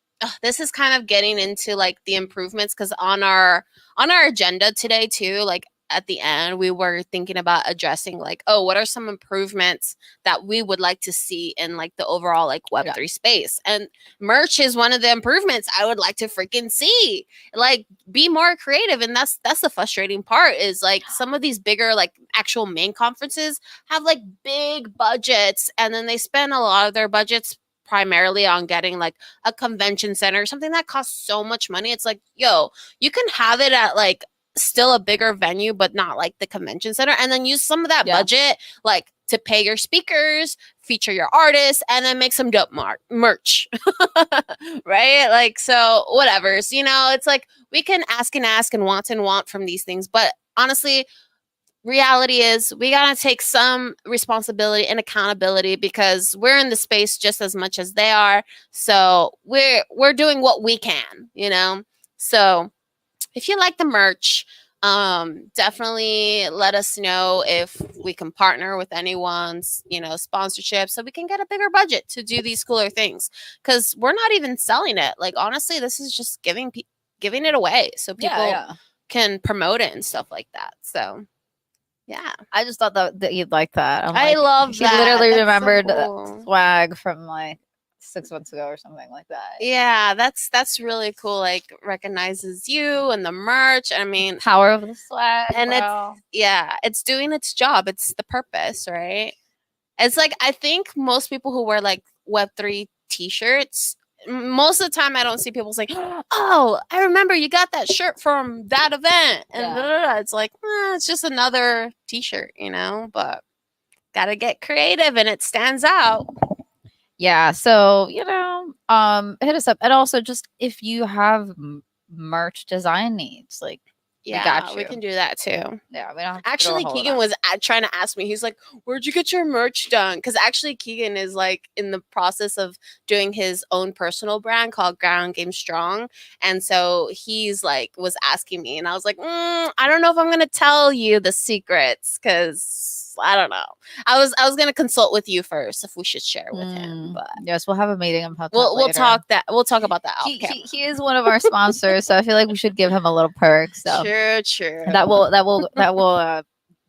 this is kind of getting into like the improvements, because on our agenda today too, like at the end, we were thinking about addressing like, what are some improvements that we would like to see in like the overall like Web3 space? And merch is one of the improvements I would like to freaking see. Like, be more creative. And that's the frustrating part, is like some of these bigger like actual main conferences have like big budgets, and then they spend a lot of their budgets primarily on getting like a convention center, something that costs so much money. It's like, yo, you can have it at like still a bigger venue, but not like the convention center, and then use some of that budget like to pay your speakers, feature your artists, and then make some dope merch. Right? Like, so whatever. So, it's like we can ask and want from these things, but honestly, reality is we gotta take some responsibility and accountability, because we're in the space just as much as they are. So we're doing what we can, So if you like the merch, definitely let us know if we can partner with anyone's, sponsorship, so we can get a bigger budget to do these cooler things. Because we're not even selling it. Like, honestly, this is just giving it away so people can promote it and stuff like that. So, yeah. I just thought that you'd like that. I love that. She literally That's remembered so cool. swag from like 6 months ago or something like that. Yeah, that's really cool. Like recognizes you and the merch. I mean, Power of the swag, and bro. it's doing its job. It's the purpose, right? It's like I think most people who wear like Web3 t-shirts, most of the time I don't see people saying, "Oh, I remember you got that shirt from that event." And it's like, it's just another t-shirt, but got to get creative and it stands out. Yeah, so hit us up, and also just if you have merch design needs, like we got you. We can do that too. Yeah, we don't have to actually Keegan was trying to ask me, he's like, where'd you get your merch done? Because actually Keegan is like in the process of doing his own personal brand called Ground Game Strong, and so he's like was asking me, and I was like, I don't know if I'm gonna tell you the secrets, because I don't know. I was gonna consult with you first if we should share with him, but yes, we'll have a meeting about that we'll talk about that off camera. He is one of our sponsors, so I feel like we should give him a little perk. So true. That will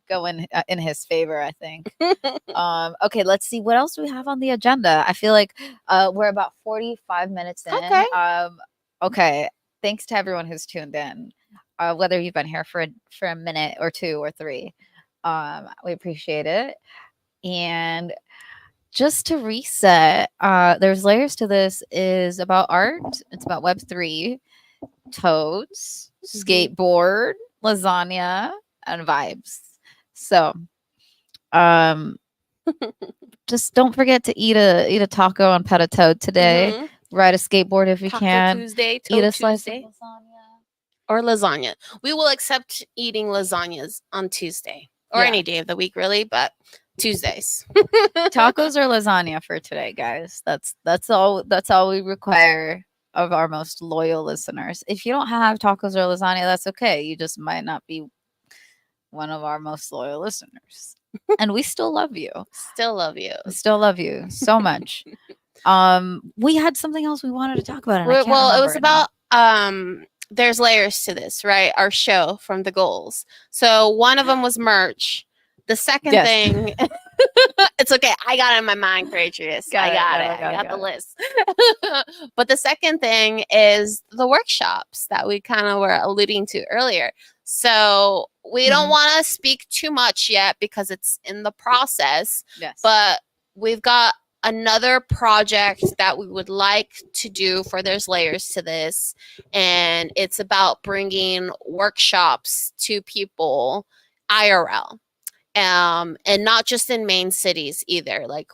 go in his favor, I think. Okay, let's see what else do we have on the agenda. I feel like we're about 45 minutes in. Okay. Okay. Thanks to everyone who's tuned in. Whether you've been here for a minute or 2 or 3. We appreciate it. And just to reset, there's layers to this is about art. It's about Web3, toads, skateboard, lasagna, and vibes. So, just don't forget to eat a taco and pet a toad today. Ride a skateboard if you Taco can. Tuesday, eat a slice of lasagna. Or lasagna. We will accept eating lasagnas on Tuesday or any day of the week, really, but Tuesdays. Tacos or lasagna for today, guys. That's all we require of our most loyal listeners. If you don't have tacos or lasagna, that's okay. You just might not be one of our most loyal listeners. And we still love you. Still love you. Still love you so much. We had something else we wanted to talk about. It was about there's layers to this, right? Our show from the goals. So one of them was merch. The second thing, it's okay. I got it in my mind, Creatrius. I got the list. But the second thing is the workshops that we kind of were alluding to earlier. So we don't want to speak too much yet because it's in the process. Yes. But we've got another project that we would like to do for there's layers to this, and it's about bringing workshops to people IRL. And not just in main cities either, like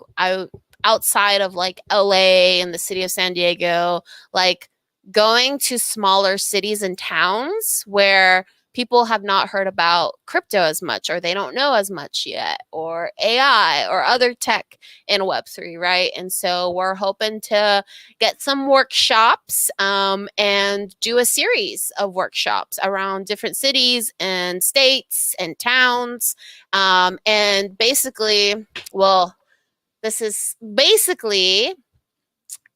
outside of like LA and the city of San Diego, like going to smaller cities and towns where people have not heard about crypto as much, or they don't know as much yet, or AI or other tech in Web3, right? And so we're hoping to get some workshops and do a series of workshops around different cities and states and towns. And basically, this is basically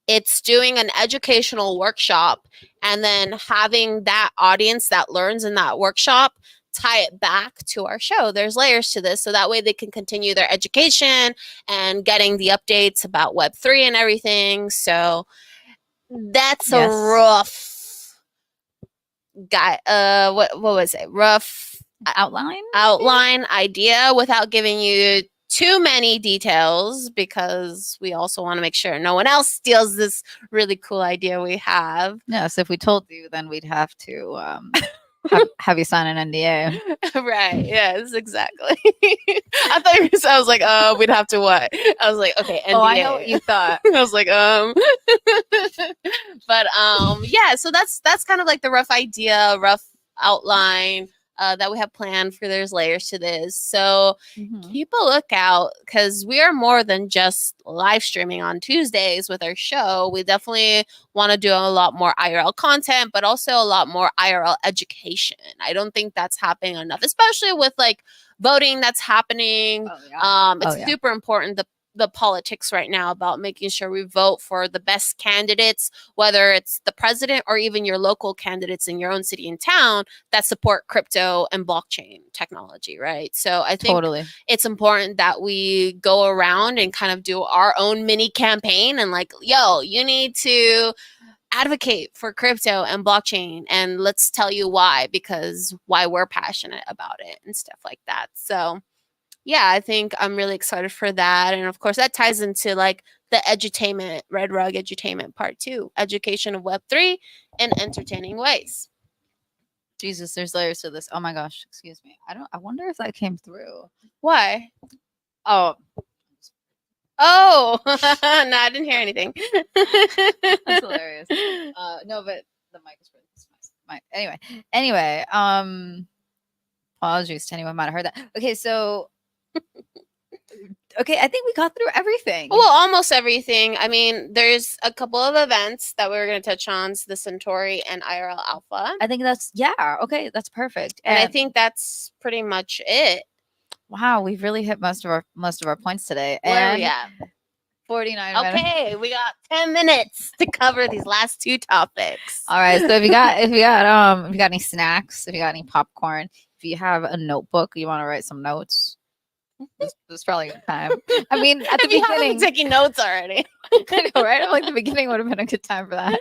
it's doing an educational workshop and then having that audience that learns in that workshop tie it back to our show. There's layers to this, so that way they can continue their education and getting the updates about Web3 and everything. So that's a rough what was it? Rough outline idea without giving you too many details, because we also want to make sure no one else steals this really cool idea we have. Yes, if we told you, then we'd have to have you sign an NDA. Right. Yes, exactly. I thought you said, I was like, we'd have to what? I was like, okay, NDA. Oh, I know what you thought. I was like, but yeah, so that's kind of like the rough idea, rough outline that we have planned for there's layers to this. So keep a lookout, because we are more than just live streaming on Tuesdays with our show. We definitely want to do a lot more IRL content, but also a lot more IRL education. I don't think that's happening enough, especially with like voting that's happening. It's super important. the politics right now about making sure we vote for the best candidates, whether it's the president or even your local candidates in your own city and town that support crypto and blockchain technology, right? So I think Totally. it's important that we go around and kind of do our own mini campaign and like, yo, you need to advocate for crypto and blockchain and let's tell you why, because why we're passionate about it and stuff like that. So yeah, I think I'm really excited for that. And of course, that ties into like the edutainment, Red Rug edutainment part two, education of Web3 in entertaining ways. Jesus, there's layers to this. Oh my gosh, excuse me. I wonder if that came through. Why? Oh, Oh, no, I didn't hear anything. that's hilarious. No, but the mic is really Anyway, apologies to anyone who might have heard that. Okay, so okay, I think we got through everything. Well, almost everything. I mean, there's a couple of events that we were going to touch on, so the Centauri and IRL Alpha. I think okay, that's perfect. And I think that's pretty much it. Wow, we've really hit most of our points today. Where are we at? 49 minutes. Okay, we got 10 minutes to cover these last two topics. All right, so if you got any snacks, if you got any popcorn, if you have a notebook, you want to write some notes, this is probably a good time. I mean, at the beginning, taking notes already. I know, right? Like the beginning would have been a good time for that.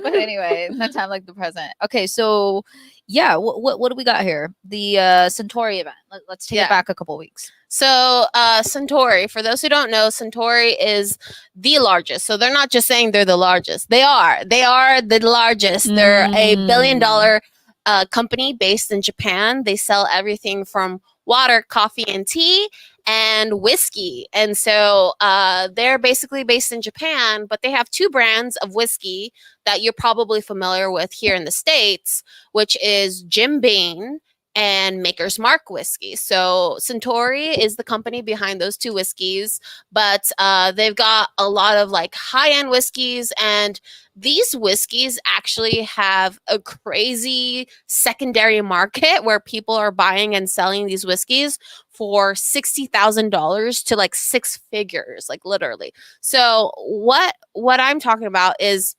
But anyway, no time like the present. Okay, so yeah, what do we got here? The Centauri event. Let's take it back a couple weeks. So Centauri, for those who don't know, Centauri is the largest. So they're not just saying they're the largest. They are the largest. They're a $1 billion company based in Japan. They sell everything from water, coffee, and tea, and whiskey. And so they're basically based in Japan, but they have two brands of whiskey that you're probably familiar with here in the States, which is Jim Beam and Maker's Mark whiskey. So Centauri is the company behind those two whiskeys, but they've got a lot of like high-end whiskeys, and these whiskeys actually have a crazy secondary market where people are buying and selling these whiskeys for $60,000 to like six figures, like literally. So what I'm talking about is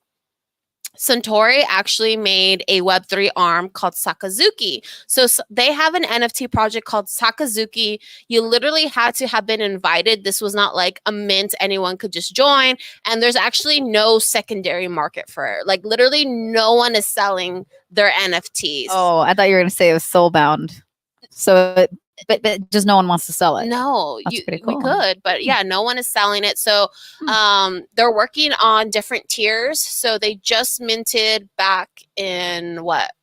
Centauri actually made a Web3 arm called Sakazuki. So they have an NFT project called Sakazuki. You literally had to have been invited. This was not like a mint anyone could just join. And there's actually no secondary market for it. Like literally no one is selling their NFTs. Oh, I thought you were going to say it was soulbound. So but just no one wants to sell it. No, pretty cool. We could, but yeah, no one is selling it. So they're working on different tiers. So they just minted back in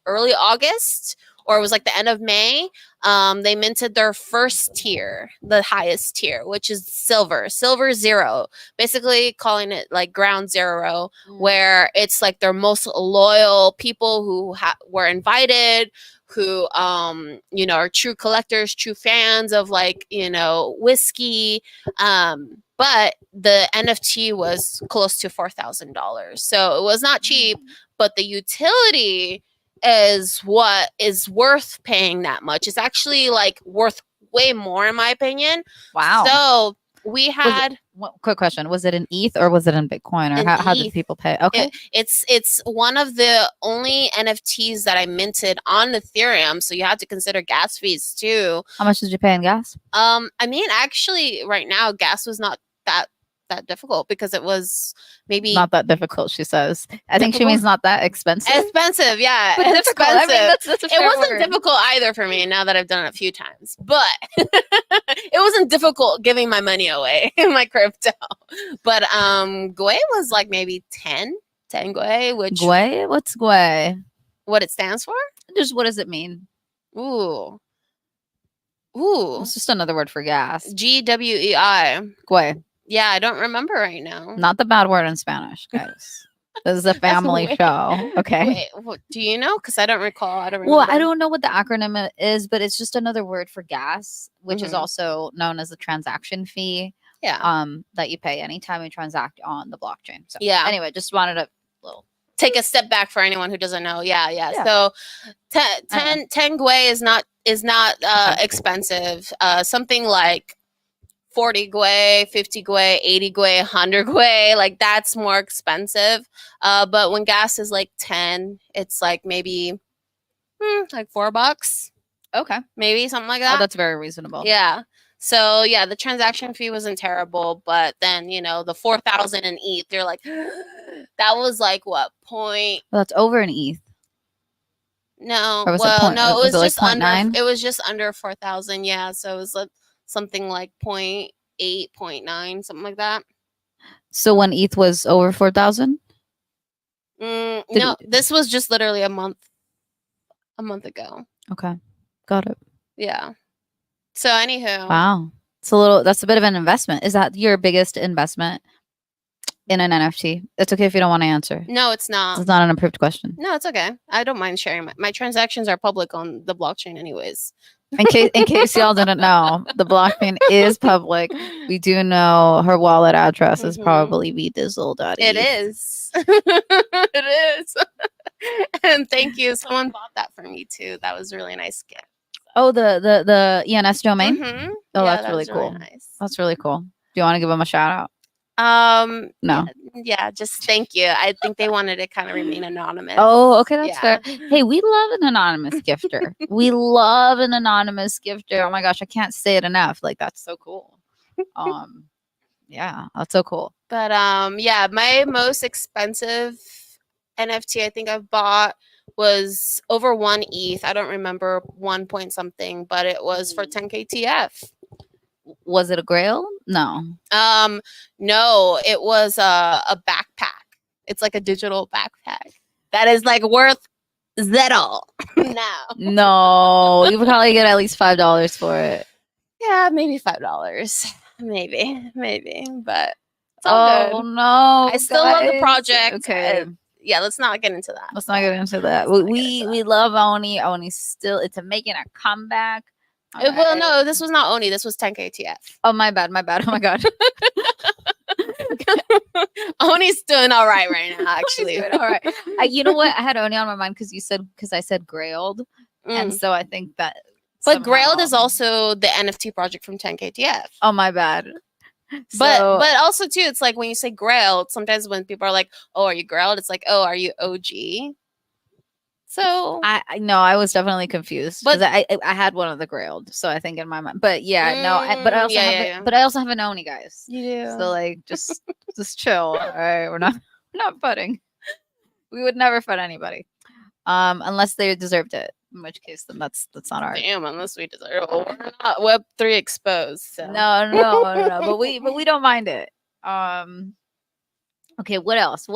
early August, or it was like the end of May. They minted their first tier, the highest tier, which is silver 0, basically calling it like ground zero, where it's like their most loyal people who were invited, who are true collectors, true fans of like whiskey, but the NFT was close to $4,000, so it was not cheap, but the utility is what is worth paying that much. It's actually like worth way more in my opinion. Wow. So we had quick question, was it in ETH or was it in Bitcoin, or how did people pay? Okay, it's one of the only NFTs that I minted on Ethereum, so you have to consider gas fees too. How much did you pay in gas? I mean, actually right now gas was not that difficult, because it was maybe not that difficult, she says. I think she means not that expensive. Expensive, yeah. But it's expensive. I mean, that's a fair it wasn't word. difficult either for me, now that I've done it a few times, but it wasn't difficult giving my money away in my crypto. But Gwei was like maybe 10 Gwei, which Gwei? What's Gwei? What it stands for? Just what does it mean? Ooh. It's just another word for gas. GWEI. Gwei. Yeah, I don't remember right now. Not the bad word in Spanish, guys. This is a family show. Okay. Wait, do you know? Because I don't recall. I don't remember. Well, I don't know what the acronym is, but it's just another word for gas, which is also known as a transaction fee. Yeah. That you pay anytime you transact on the blockchain. So yeah. Anyway, just wanted to take a step back for anyone who doesn't know. Yeah. So 10 Gwei is not expensive. Something like 40 gwei, 50 gwei, 80 gwei, 100 gwei. Like that's more expensive. But when gas is like 10, it's like maybe like $4, Okay. maybe something like Oh, that. that's very reasonable. Yeah. So yeah, the transaction fee wasn't terrible, but then the 4,000 in ETH, they're like, that was like what point? Well, that's over an ETH. No, Or was it well, point? no, it Was was it like just under. 0.9? It was just under 4,000. Yeah, so it was like something like 0.8, 0.9, something like that. So when ETH was over 4,000? No, this was just literally a month ago. Okay, got it. Yeah. So anywho, Wow, that's a bit of an investment. Is that your biggest investment in an NFT? It's okay if you don't want to answer. no, it's not. It's not an approved question. No, it's okay. I don't mind sharing my transactions are public on the blockchain, anyways. In case y'all didn't know, the blockchain is public. We do know her wallet address is probably vdizzle.eth. It is. It is. And thank you. Someone bought that for me too. That was a really nice gift. Oh, the ENS domain. Mm-hmm. Oh, Yeah, that's really cool. Really nice. That's really cool. Do you want to give them a shout out? No. Yeah, just thank you. I think they wanted to kind of remain anonymous. Oh, okay, that's fair. Hey, we love an anonymous gifter. We love an anonymous gifter. Oh my gosh, I can't say it enough. Like that's so cool. Yeah, that's so cool. But yeah, my most expensive NFT I think I've bought was over 1 ETH. I don't remember 1 point something, but it was for 10K TF. Was it a grail? No. No, it was a backpack. It's like a digital backpack that is like worth zero now. No, you would probably get at least $5 for it. Yeah, maybe $5. Maybe, but it's all good. No, I still love the project. Okay. Yeah, let's not get into that. Let's not get into that. We love Oni. Oni's still making a comeback. Well, no, this was not Oni. This was 10K TF. Oh, my bad. Oh my god. Oni's doing all right now, actually. All right. You know what? I had Oni on my mind because I said Grailed, and so I think that. But Grailed is also the NFT project from 10K TF. Oh my bad. But also too, it's like when you say Grailed, sometimes when people are like, "Oh, are you Grailed?" It's like, "Oh, are you OG?" So I know I was definitely confused because I had one of the Grailed, so I think in my mind. But yeah, no, but I also but I also have an Oni, guys. You do. So like, just chill. All right, we're not putting. We would never put anybody, unless they deserved it. In which case, then that's not our. Damn, unless we deserve it. We're not Web3 exposed. So. No. But we don't mind it. Okay, what else?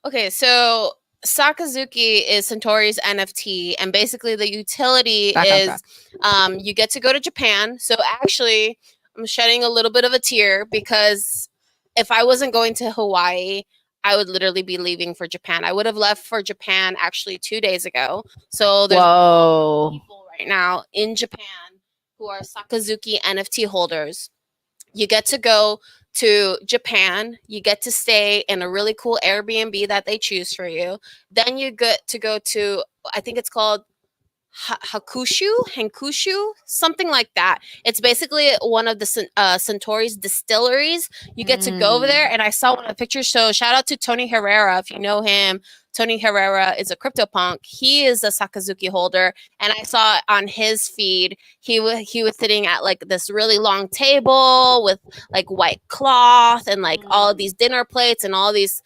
Okay, so Sakazuki is Centauri's NFT, and basically the utility is you get to go to Japan. So actually, I'm shedding a little bit of a tear because if I wasn't going to Hawaii, I would literally be leaving for Japan. I would have left for Japan actually 2 days ago. So there's people right now in Japan who are Sakazuki NFT holders. You get to go to Japan. You get to stay in a really cool Airbnb that they choose for you. Then you get to go to, I think it's called Hankushu, something like that. It's basically one of the Centauri's distilleries. You get to go over there, and I saw one of the pictures. So shout out to Tony Herrera if you know him. Tony Herrera is a CryptoPunk. He is a Sakazuki holder, and I saw on his feed he was sitting at like this really long table with like white cloth and like all of these dinner plates and all these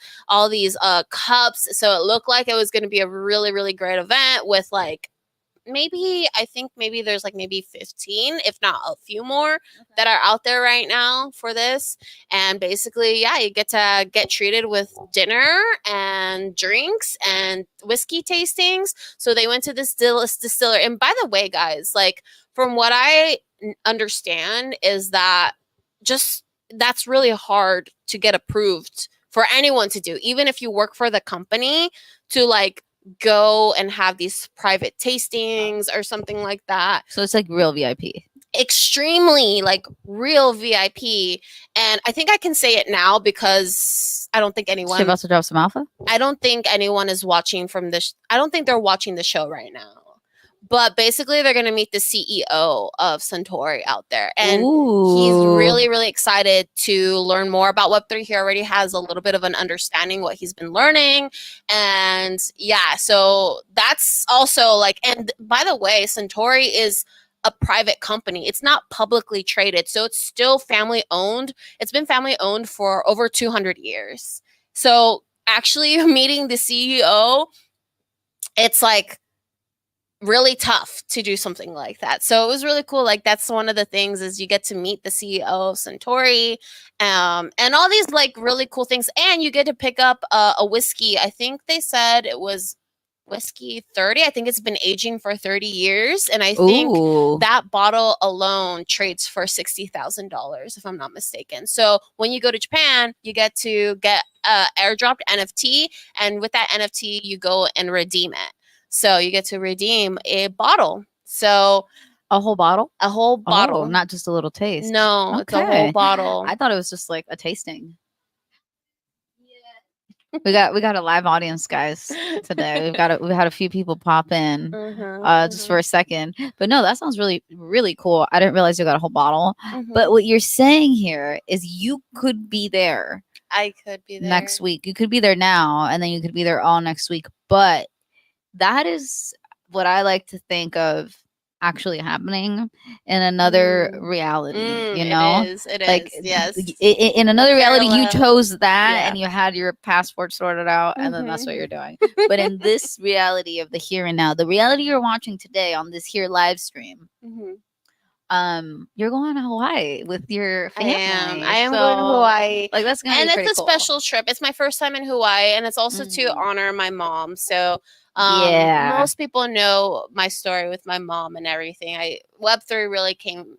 cups. So it looked like it was going to be a really, really great event with like I think maybe there's like maybe 15, if not a few more that are out there right now for this. And basically, yeah, you get to get treated with dinner and drinks and whiskey tastings. So they went to this distiller. And by the way, guys, like from what I understand is that that's really hard to get approved for anyone to do, even if you work for the company, to like go and have these private tastings or something like that. So it's like real VIP. Extremely like real VIP. And I think I can say it now because I don't think anyone. Should also drop some alpha? I don't think anyone is watching from this. I don't think they're watching the show right now. But basically, they're going to meet the CEO of Centauri out there. And he's Ooh. really, really excited to learn more about Web3. He already has a little bit of an understanding what he's been learning. And yeah, so that's also like, and by the way, Centauri is a private company. It's not publicly traded. So it's still family owned. It's been family owned for over 200 years. So actually meeting the CEO, it's like really tough to do something like that. So it was really cool. Like that's one of the things is you get to meet the CEO of Centauri, and all these like really cool things. And you get to pick up a whiskey. I think they said it was whiskey 30. I think it's been aging for 30 years. And I think Ooh. that bottle alone trades for $60,000 if I'm not mistaken. So when you go to Japan, you get to get airdropped NFT, and with that NFT, you go and redeem it. So you get to redeem a bottle. So A whole bottle? a whole Oh, bottle. not just a little taste. No, it's a whole Okay. bottle. I thought it was just like a tasting. We got a live audience, guys, today. We've had a few people pop in just for a second. But no, that sounds really, really cool. I didn't realize you got a whole bottle. But what you're saying here is you could be there I could be there next week. You could be there now, and then you could be there all next week. But that is what I like to think of actually happening in another reality, you know? It is. It Like is. Yes. in another reality, you Parallel. chose that Yeah. and you had your passport sorted out, and then that's what you're doing. But in this reality of the here and now, the reality you're watching today on this here live stream, you're going to Hawaii with your I family. am. I am going to Hawaii. Like that's gonna And be pretty it's a cool. special trip. It's my first time in Hawaii, and it's also to honor my mom. So Yeah. most people know my story with my mom and everything. Web3 really came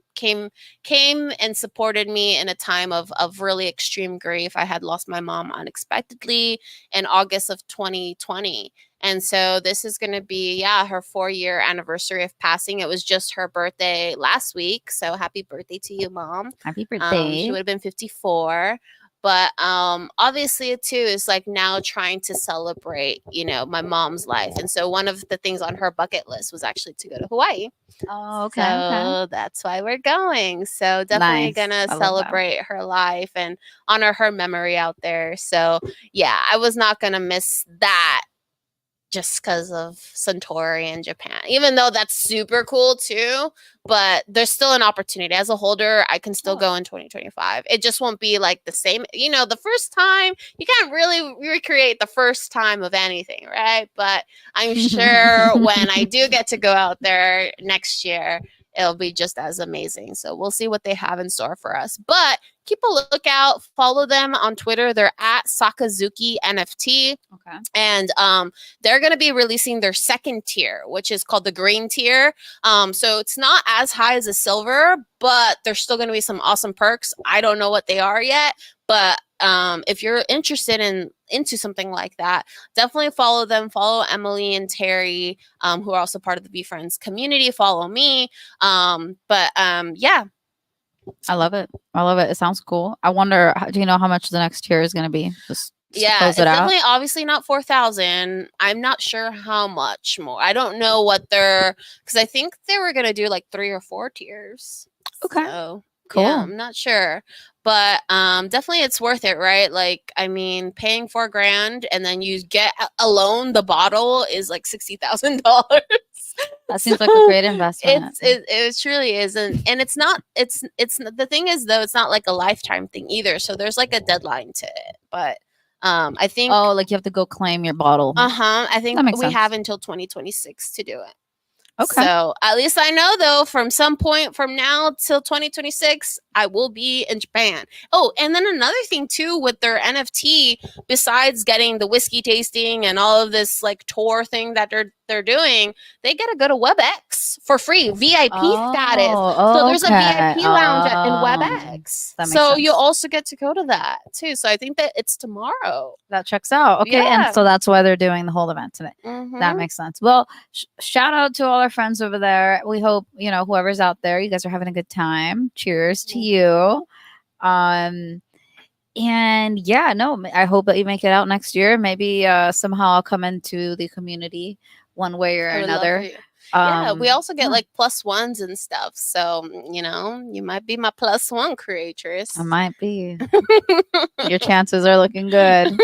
and supported me in a time of really extreme grief. I had lost my mom unexpectedly in August of 2020. And so this is going to be, her 4-year anniversary of passing. It was just her birthday last week. So happy birthday to you, Mom. Happy birthday. She would have been 54. But obviously, too, is like now trying to celebrate, my mom's life. And so one of the things on her bucket list was actually to go to Hawaii. Oh, okay. So that's why we're going. So definitely Nice. gonna I love that. celebrate her life and honor her memory out there. So yeah, I was not gonna miss that just because of Centauri and Japan, even though that's super cool too. But there's still an opportunity. As a holder, I can still go in 2025. It just won't be like the same. The first time, you can't really recreate the first time of anything, right? But I'm sure when I do get to go out there next year, it'll be just as amazing. So we'll see what they have in store for us. But keep a lookout. Follow them on Twitter. They're at Sakazuki NFT. Okay. And they're going to be releasing their second tier, which is called the green tier. So it's not as high as a silver, but there's still going to be some awesome perks. I don't know what they are yet, but if you're interested into something like that, definitely follow them. Follow Emily and Terry, who are also part of the Be Friends community. Follow me. Yeah. I love it. I love it. It sounds cool. I wonder, do you know how much the next tier is going to be? Just yeah, it's definitely obviously not 4,000. I'm not sure how much more. I don't know what because I think they were gonna do like 3 or 4 tiers. Okay. So, cool. Yeah, I'm not sure, but definitely it's worth it, right? Like, I mean, paying $4,000 and then you get alone the bottle is like $60,000. That seems like a great investment. It truly is, and it's not. It's the thing is though, it's not like a lifetime thing either. So there's like a deadline to it, but. I think. Oh, like you have to go claim your bottle. I think we sense. have until 2026 to do it. Okay. So at least I know though, from some point from now till 2026, I will be in Japan. Oh, and then another thing too with their NFT, besides getting the whiskey tasting and all of this like tour thing that they're doing, they get to go to WebEx for free, VIP status. So there's a VIP lounge in WebEx. So you also get to go to that too. So I think that it's tomorrow. That checks out. Okay, and so that's why they're doing the whole event today. That makes sense. Well, shout out to all our friends over there. We hope whoever's out there, you guys are having a good time. Cheers to you. And yeah, no, I hope that you make it out next year. Maybe somehow I'll come into the community one way or another. Yeah, we also get Yeah, like +1s and stuff. So, you might be my +1 I creatress. might be. Your chances are looking good.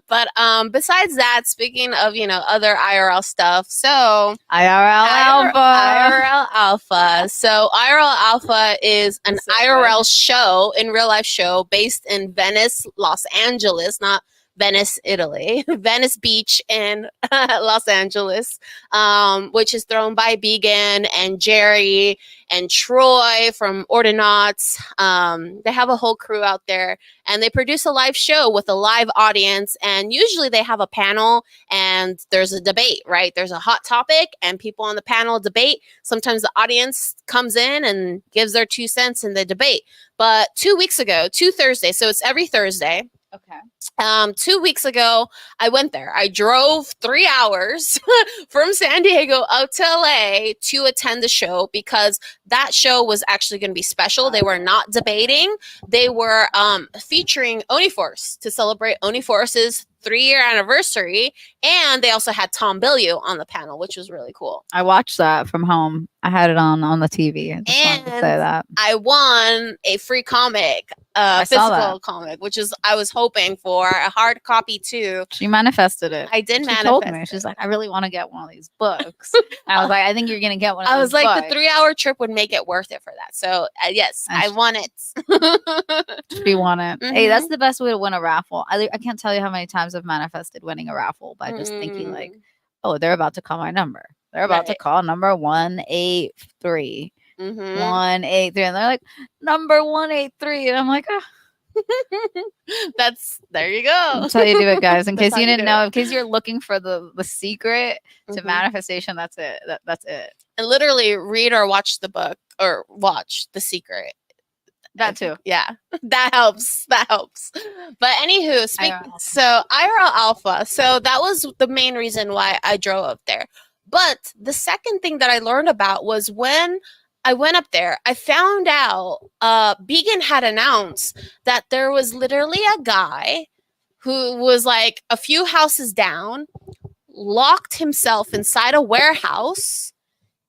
But besides that, speaking of, other IRL stuff, so IRL Alpha. IRL Alpha. So IRL Alpha is an So IRL show, in real life show, based in Venice, Los Angeles, not Venice, Italy, Venice Beach in Los Angeles, which is thrown by Began and Jerry and Troy from Ordinauts. They have a whole crew out there, and they produce a live show with a live audience. And usually they have a panel and there's a debate, right? There's a hot topic and people on the panel debate. Sometimes the audience comes in and gives their 2 cents in the debate. But 2 weeks ago, 2 Thursdays, so it's every Thursday. Okay. 2 weeks ago, I went there. I drove 3 hours from San Diego out to LA to attend the show because that show was actually going to be special. They were not debating. They were featuring Uniforce to celebrate Uniforce's 3-year anniversary. And they also had Tom Bilyeu on the panel, which was really cool. I watched that from home. I had it on the TV. I just wanted to say that. I won a free comic, physical comic, which is I was hoping for a hard copy too. She manifested it. I did manifest. She told me. She's like, I really want to get one of these books. I was like, I think you're gonna get one. I was like, the 3-hour trip would make it worth it for that. So yes, I won it. She won it. Hey, that's the best way to win a raffle. I can't tell you how many times I've manifested winning a raffle by just thinking like, oh, they're about to call my number. They're about to call number 183. 183. And they're like, number 183. And I'm like, oh. There you go. That's how you do it, guys. In case you didn't know, in case you're looking for the secret to manifestation, that's it. That's it. And literally read or watch the book or watch The Secret. That too. Yeah, that helps. That helps. But anywho, so IRL Alpha. So that was the main reason why I drove up there. But the second thing that I learned about was when I went up there, I found out Began had announced that there was literally a guy who was like a few houses down, locked himself inside a warehouse,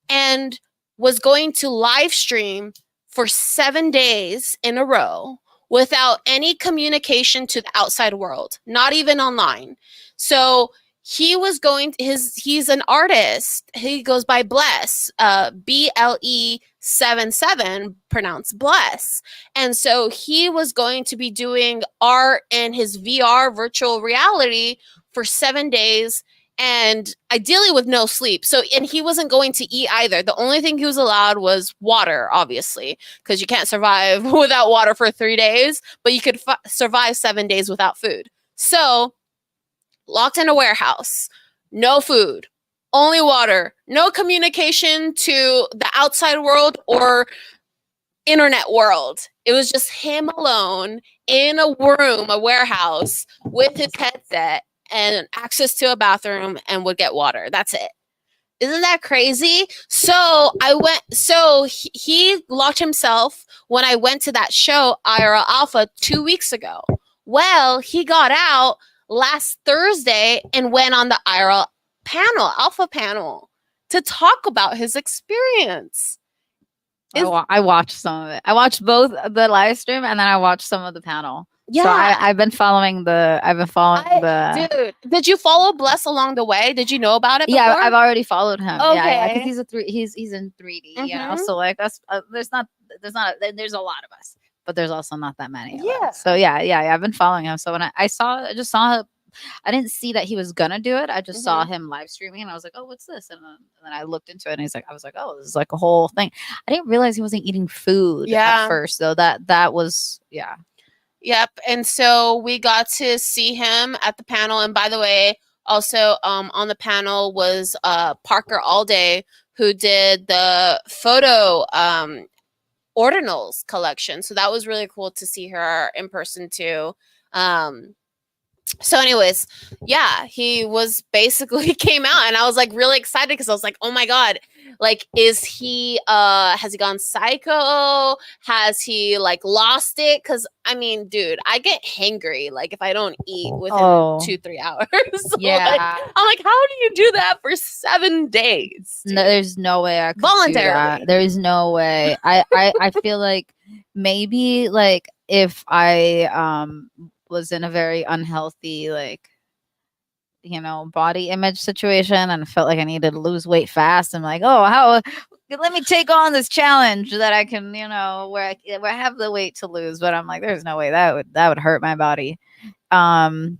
and was going to live stream for 7 days in a row without any communication to the outside world, not even online. So he was going to he's an artist. He goes by Bless, BLE77, pronounced Bless. And so he was going to be doing art in his VR virtual reality for 7 days, and ideally with no sleep. So, and he wasn't going to eat either. The only thing he was allowed was water, obviously, because you can't survive without water for 3 days, but you could survive 7 days without food. So, locked in a warehouse, no food, only water, no communication to the outside world or internet world. It was just him alone in a room, a warehouse, with his headset and access to a bathroom, and would get water. That's it. Isn't that crazy? So he locked himself when I went to that show, IRL Alpha, 2 weeks ago. Well, he got out last Thursday and went on the IRL panel, Alpha panel, to talk about his experience. I watched some of it. I watched both the live stream and then I watched some of the panel. Yeah, so I've been following the. Dude, did you follow Bless along the way? Did you know about it before? Yeah, I've already followed him. Okay. Yeah, because he's in 3D. You know, so like that's there's a lot of us, but there's also not that many. Of us. So yeah, I've been following him. So when I just saw. I didn't see that he was gonna do it. I just saw him live streaming, and I was like, "Oh, what's this?" And then I looked into it, and I was like, "Oh, this is like a whole thing." I didn't realize he wasn't eating food at first, though. That was Yep. And so we got to see him at the panel. And by the way, also on the panel was Parker Allday, who did the photo ordinals collection. So that was really cool to see her in person too. So anyways, yeah, he was basically came out, and I was like really excited because I was like, oh my God, Like, is he has he gone psycho? Has he like lost it? Because I mean, dude, I get hangry like if I don't eat within Oh. 2-3 hours. Yeah. I'm like, how do you do that for 7 days? No, dude? there's no way I could do Voluntarily. that. There is no way. I feel like maybe like if I was in a very unhealthy like body image situation and felt like I needed to lose weight fast, I'm like, oh, how let me take on this challenge that I can, where I have the weight to lose, but I'm like, there's no way that would hurt my body. That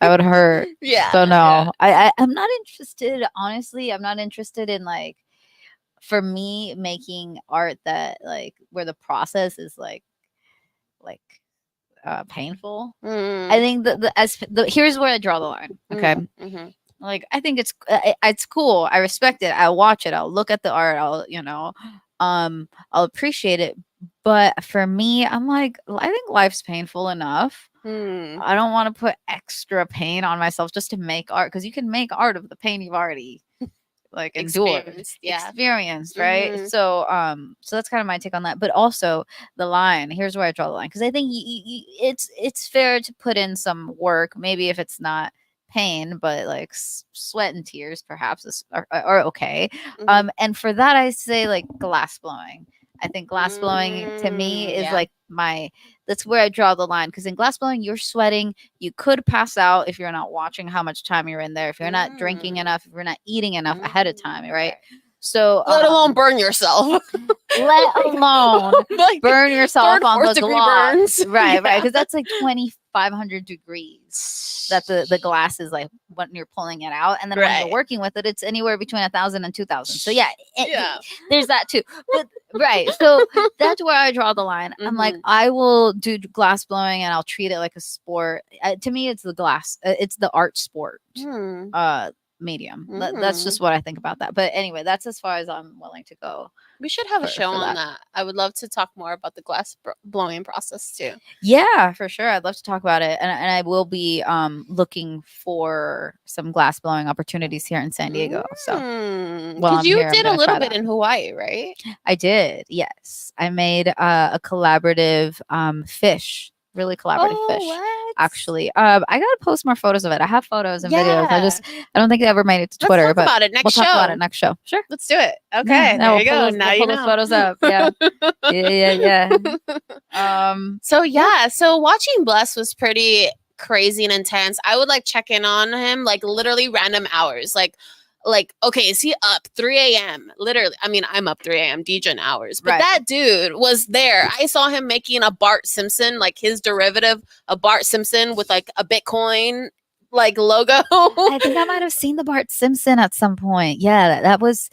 would hurt. Yeah. So no, yeah. I'm not interested. Honestly, I'm not interested in like, for me, making art that like where the process is like painful. I Mm, think here's where I draw the line. Okay, mhm. like I think it's cool. I respect it. I'll watch it. I'll look at the art. I'll appreciate it. But for me, I'm like, I think life's painful enough. Hmm. I don't want to put extra pain on myself just to make art, because you can make art of the pain you've already like endured, experienced, right? Mhm. So that's kind of my take on that. But also the line, here's where I draw the line, because I think it's fair to put in some work, maybe if it's not pain, but like sweat and tears perhaps are okay. Mhm. And for that I say like glass blowing. I think glass blowing to me is Yeah. like that's where I draw the line, because in glass blowing you're sweating, you could pass out if you're not watching how much time you're in there, if you're not drinking enough, if you're not eating enough ahead of time, right? So Let alone burn yourself. let alone Like, burn yourself third, on fourth the degree glass, burns. right? Yeah. Because that's like 2,500 degrees that the glass is like when you're pulling it out, and then when you're Right. working with it, it's anywhere between 1,000 and 2,000. So yeah, Yeah. there's that too. But right, so that's where I draw the line. I'm like, Mhm. I will do glass blowing and I'll treat it like a sport. To me, it's the glass. It's the art sport. Hmm. Medium. That's Mm. just what I think about that. But anyway, that's as far as I'm willing to go We should have a show for on that. that. I would love to talk more about the glass blowing process too. Yeah, for sure. I'd love to talk about it. And I will be looking for some glass blowing opportunities here in San Diego. So while Because I'm you here, I'm did a gonna little try bit that. in Hawaii, right? I did, yes. I made a collaborative fish, really collaborative Oh, fish. what? Actually, I gotta post more photos of it. I have photos and videos. Yeah. I don't think it ever made it to Let's Twitter, talk but about it we'll next talk about show. it next show. Sure. Let's do it. Yeah, Okay, there you go. Now we'll you pull those know. photos up. Yeah. Yeah. So yeah, so watching Bless was pretty crazy and intense. I would like check in on him like literally random hours. Like okay, is he up 3 a.m.? Literally, I mean, I'm up 3 a.m. DJing hours, but Right. that dude was there. I saw him making a Bart Simpson, like his derivative of Bart Simpson with like a Bitcoin like logo. I think I might have seen the Bart Simpson at some point. Yeah, that was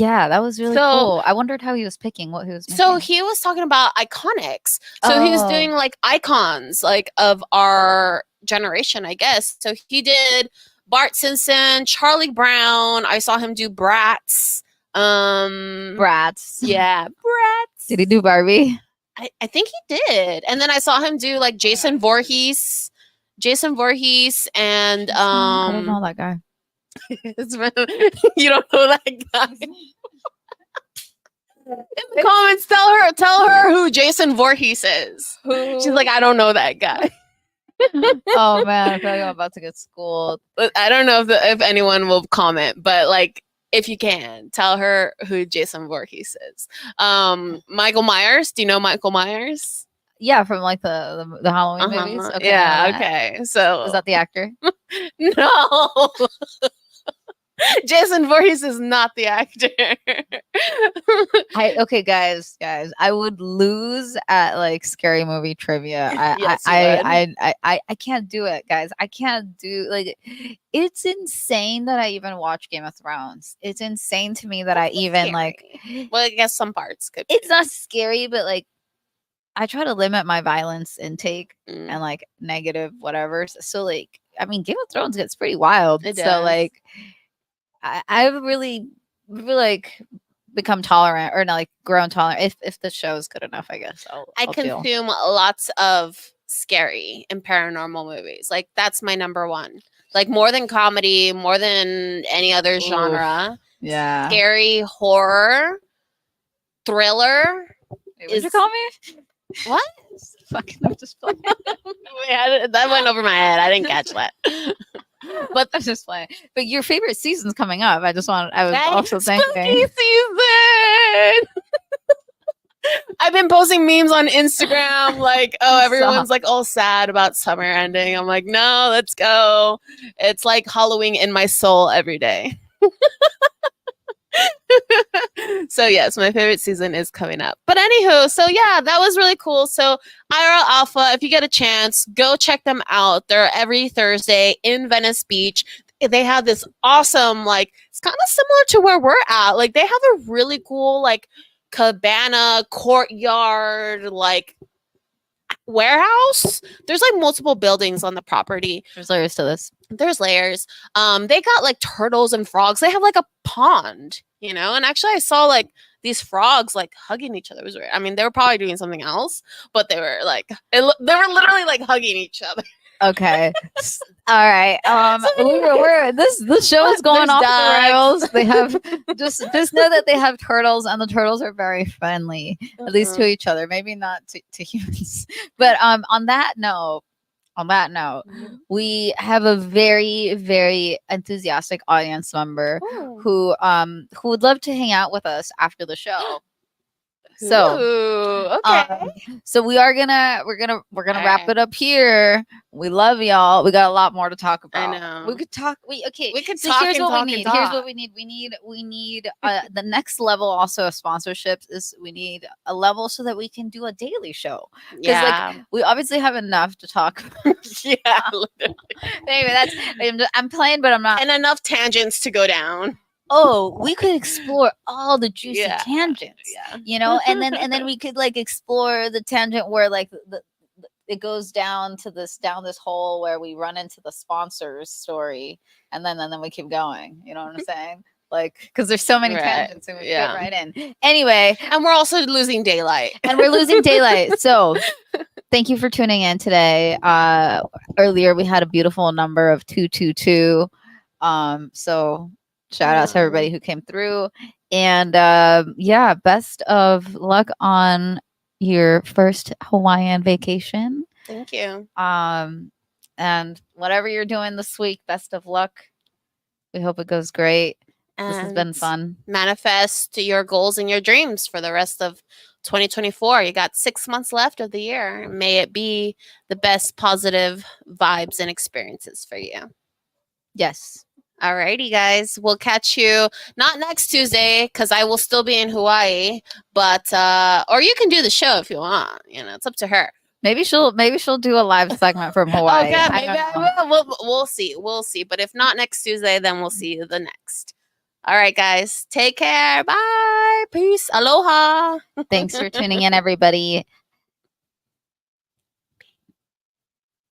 really So cool. I wondered how he was picking what he was making. So he was talking about iconics. So he was doing like icons like of our generation, I guess. So he did Bart Simpson, Charlie Brown. I saw him do Bratz. Bratz. Yeah, Bratz. Did he do Barbie? I think he did. And then I saw him do like Jason Voorhees. And I don't know that guy. you don't know that guy. In the comments, tell her who Jason Voorhees is. She's like, I don't know that guy. Oh man, I feel like I'm about to get schooled. I don't know if anyone will comment, but like, if you can, tell her who Jason Voorhees is. Michael Myers. Do you know Michael Myers? Yeah, from like the Halloween movies. Okay, yeah. Okay. So is that the actor? No. Jason Voorhees is not the actor. Okay, guys, I would lose at like scary movie trivia. Yes, you would. I can't do it, guys. I can't do like. It's insane that I even watch Game of Thrones. It's insane to me that I even scary. like. Well, I guess some parts could. It's not scary, but like, I try to limit my violence intake and like negative whatever. So like, I mean, Game of Thrones gets pretty wild. It so does. like, I've really like become tolerant, or not like grown tolerant, if the show is good enough, I guess. I consume lots of scary and paranormal movies. Like that's my number one. Like more than comedy, more than any other genre. Yeah. scary horror thriller. Wait, what'd you Is call me? what? Fucking, I'm just playing. That went over my head. I didn't catch that. But I'm just playing. But your favorite season's coming up. I was also Spooky thinking. season. I've been posting memes on Instagram like, oh, everyone's like all sad about summer ending. I'm like, no, let's go. It's like Halloween in my soul every day. So yes, my favorite season is coming up. But anywho, so yeah, that was really cool. So IRL Alpha, if you get a chance, go check them out. They're every Thursday in Venice Beach. They have this awesome, like, it's kind of similar to where we're at. Like, they have a really cool, like, cabana courtyard, like, warehouse. There's like multiple buildings on the property. There's layers to this. There's layers. They got like turtles and frogs. They have like a pond, you know. And actually, I saw like these frogs like hugging each other. It was weird. I mean, they were probably doing something else, but they were like they were literally like hugging each other. Okay. All right. This show is going There's off ducks. the rails. They have just know that they have turtles, and the turtles are very friendly, at least to each other. Maybe not to humans. But on that note, we have a very, very enthusiastic audience member who would love to hang out with us after the show. So Ooh, okay. So we're gonna wrap it up here. We love y'all. We got a lot more to talk about. I know. We could talk. We could so talk. Here's and what talk we and need. talk. Here's what we need. We need the next level also of sponsorships is we need a level so that we can do a daily show. Yeah. Like we obviously have enough to talk about. Yeah. Literally. Anyway, I'm playing, but I'm not. And enough tangents to go down. Oh, we could explore all the juicy tangents, yeah. And then we could like explore the tangent where like it goes down this hole where we run into the sponsors story, and then we keep going. You know what I'm saying? Like, because there's so many tangents, and we fit right in. Anyway, and we're also losing daylight, So, thank you for tuning in today. Earlier we had a beautiful number of 222. So. Shout out to everybody who came through. And best of luck on your first Hawaiian vacation. Thank you. And whatever you're doing this week, best of luck. We hope it goes great. And this has been fun. Manifest your goals and your dreams for the rest of 2024. You got 6 months left of the year. May it be the best positive vibes and experiences for you. Yes. Alrighty, guys. We'll catch you not next Tuesday because I will still be in Hawaii, but or you can do the show if you want. You know, it's up to her. Maybe she'll do a live segment from Hawaii. Okay, maybe I will. We'll see. We'll see. But if not next Tuesday, then we'll see you the next. All right, guys. Take care. Bye. Peace. Aloha. Thanks for tuning in, everybody.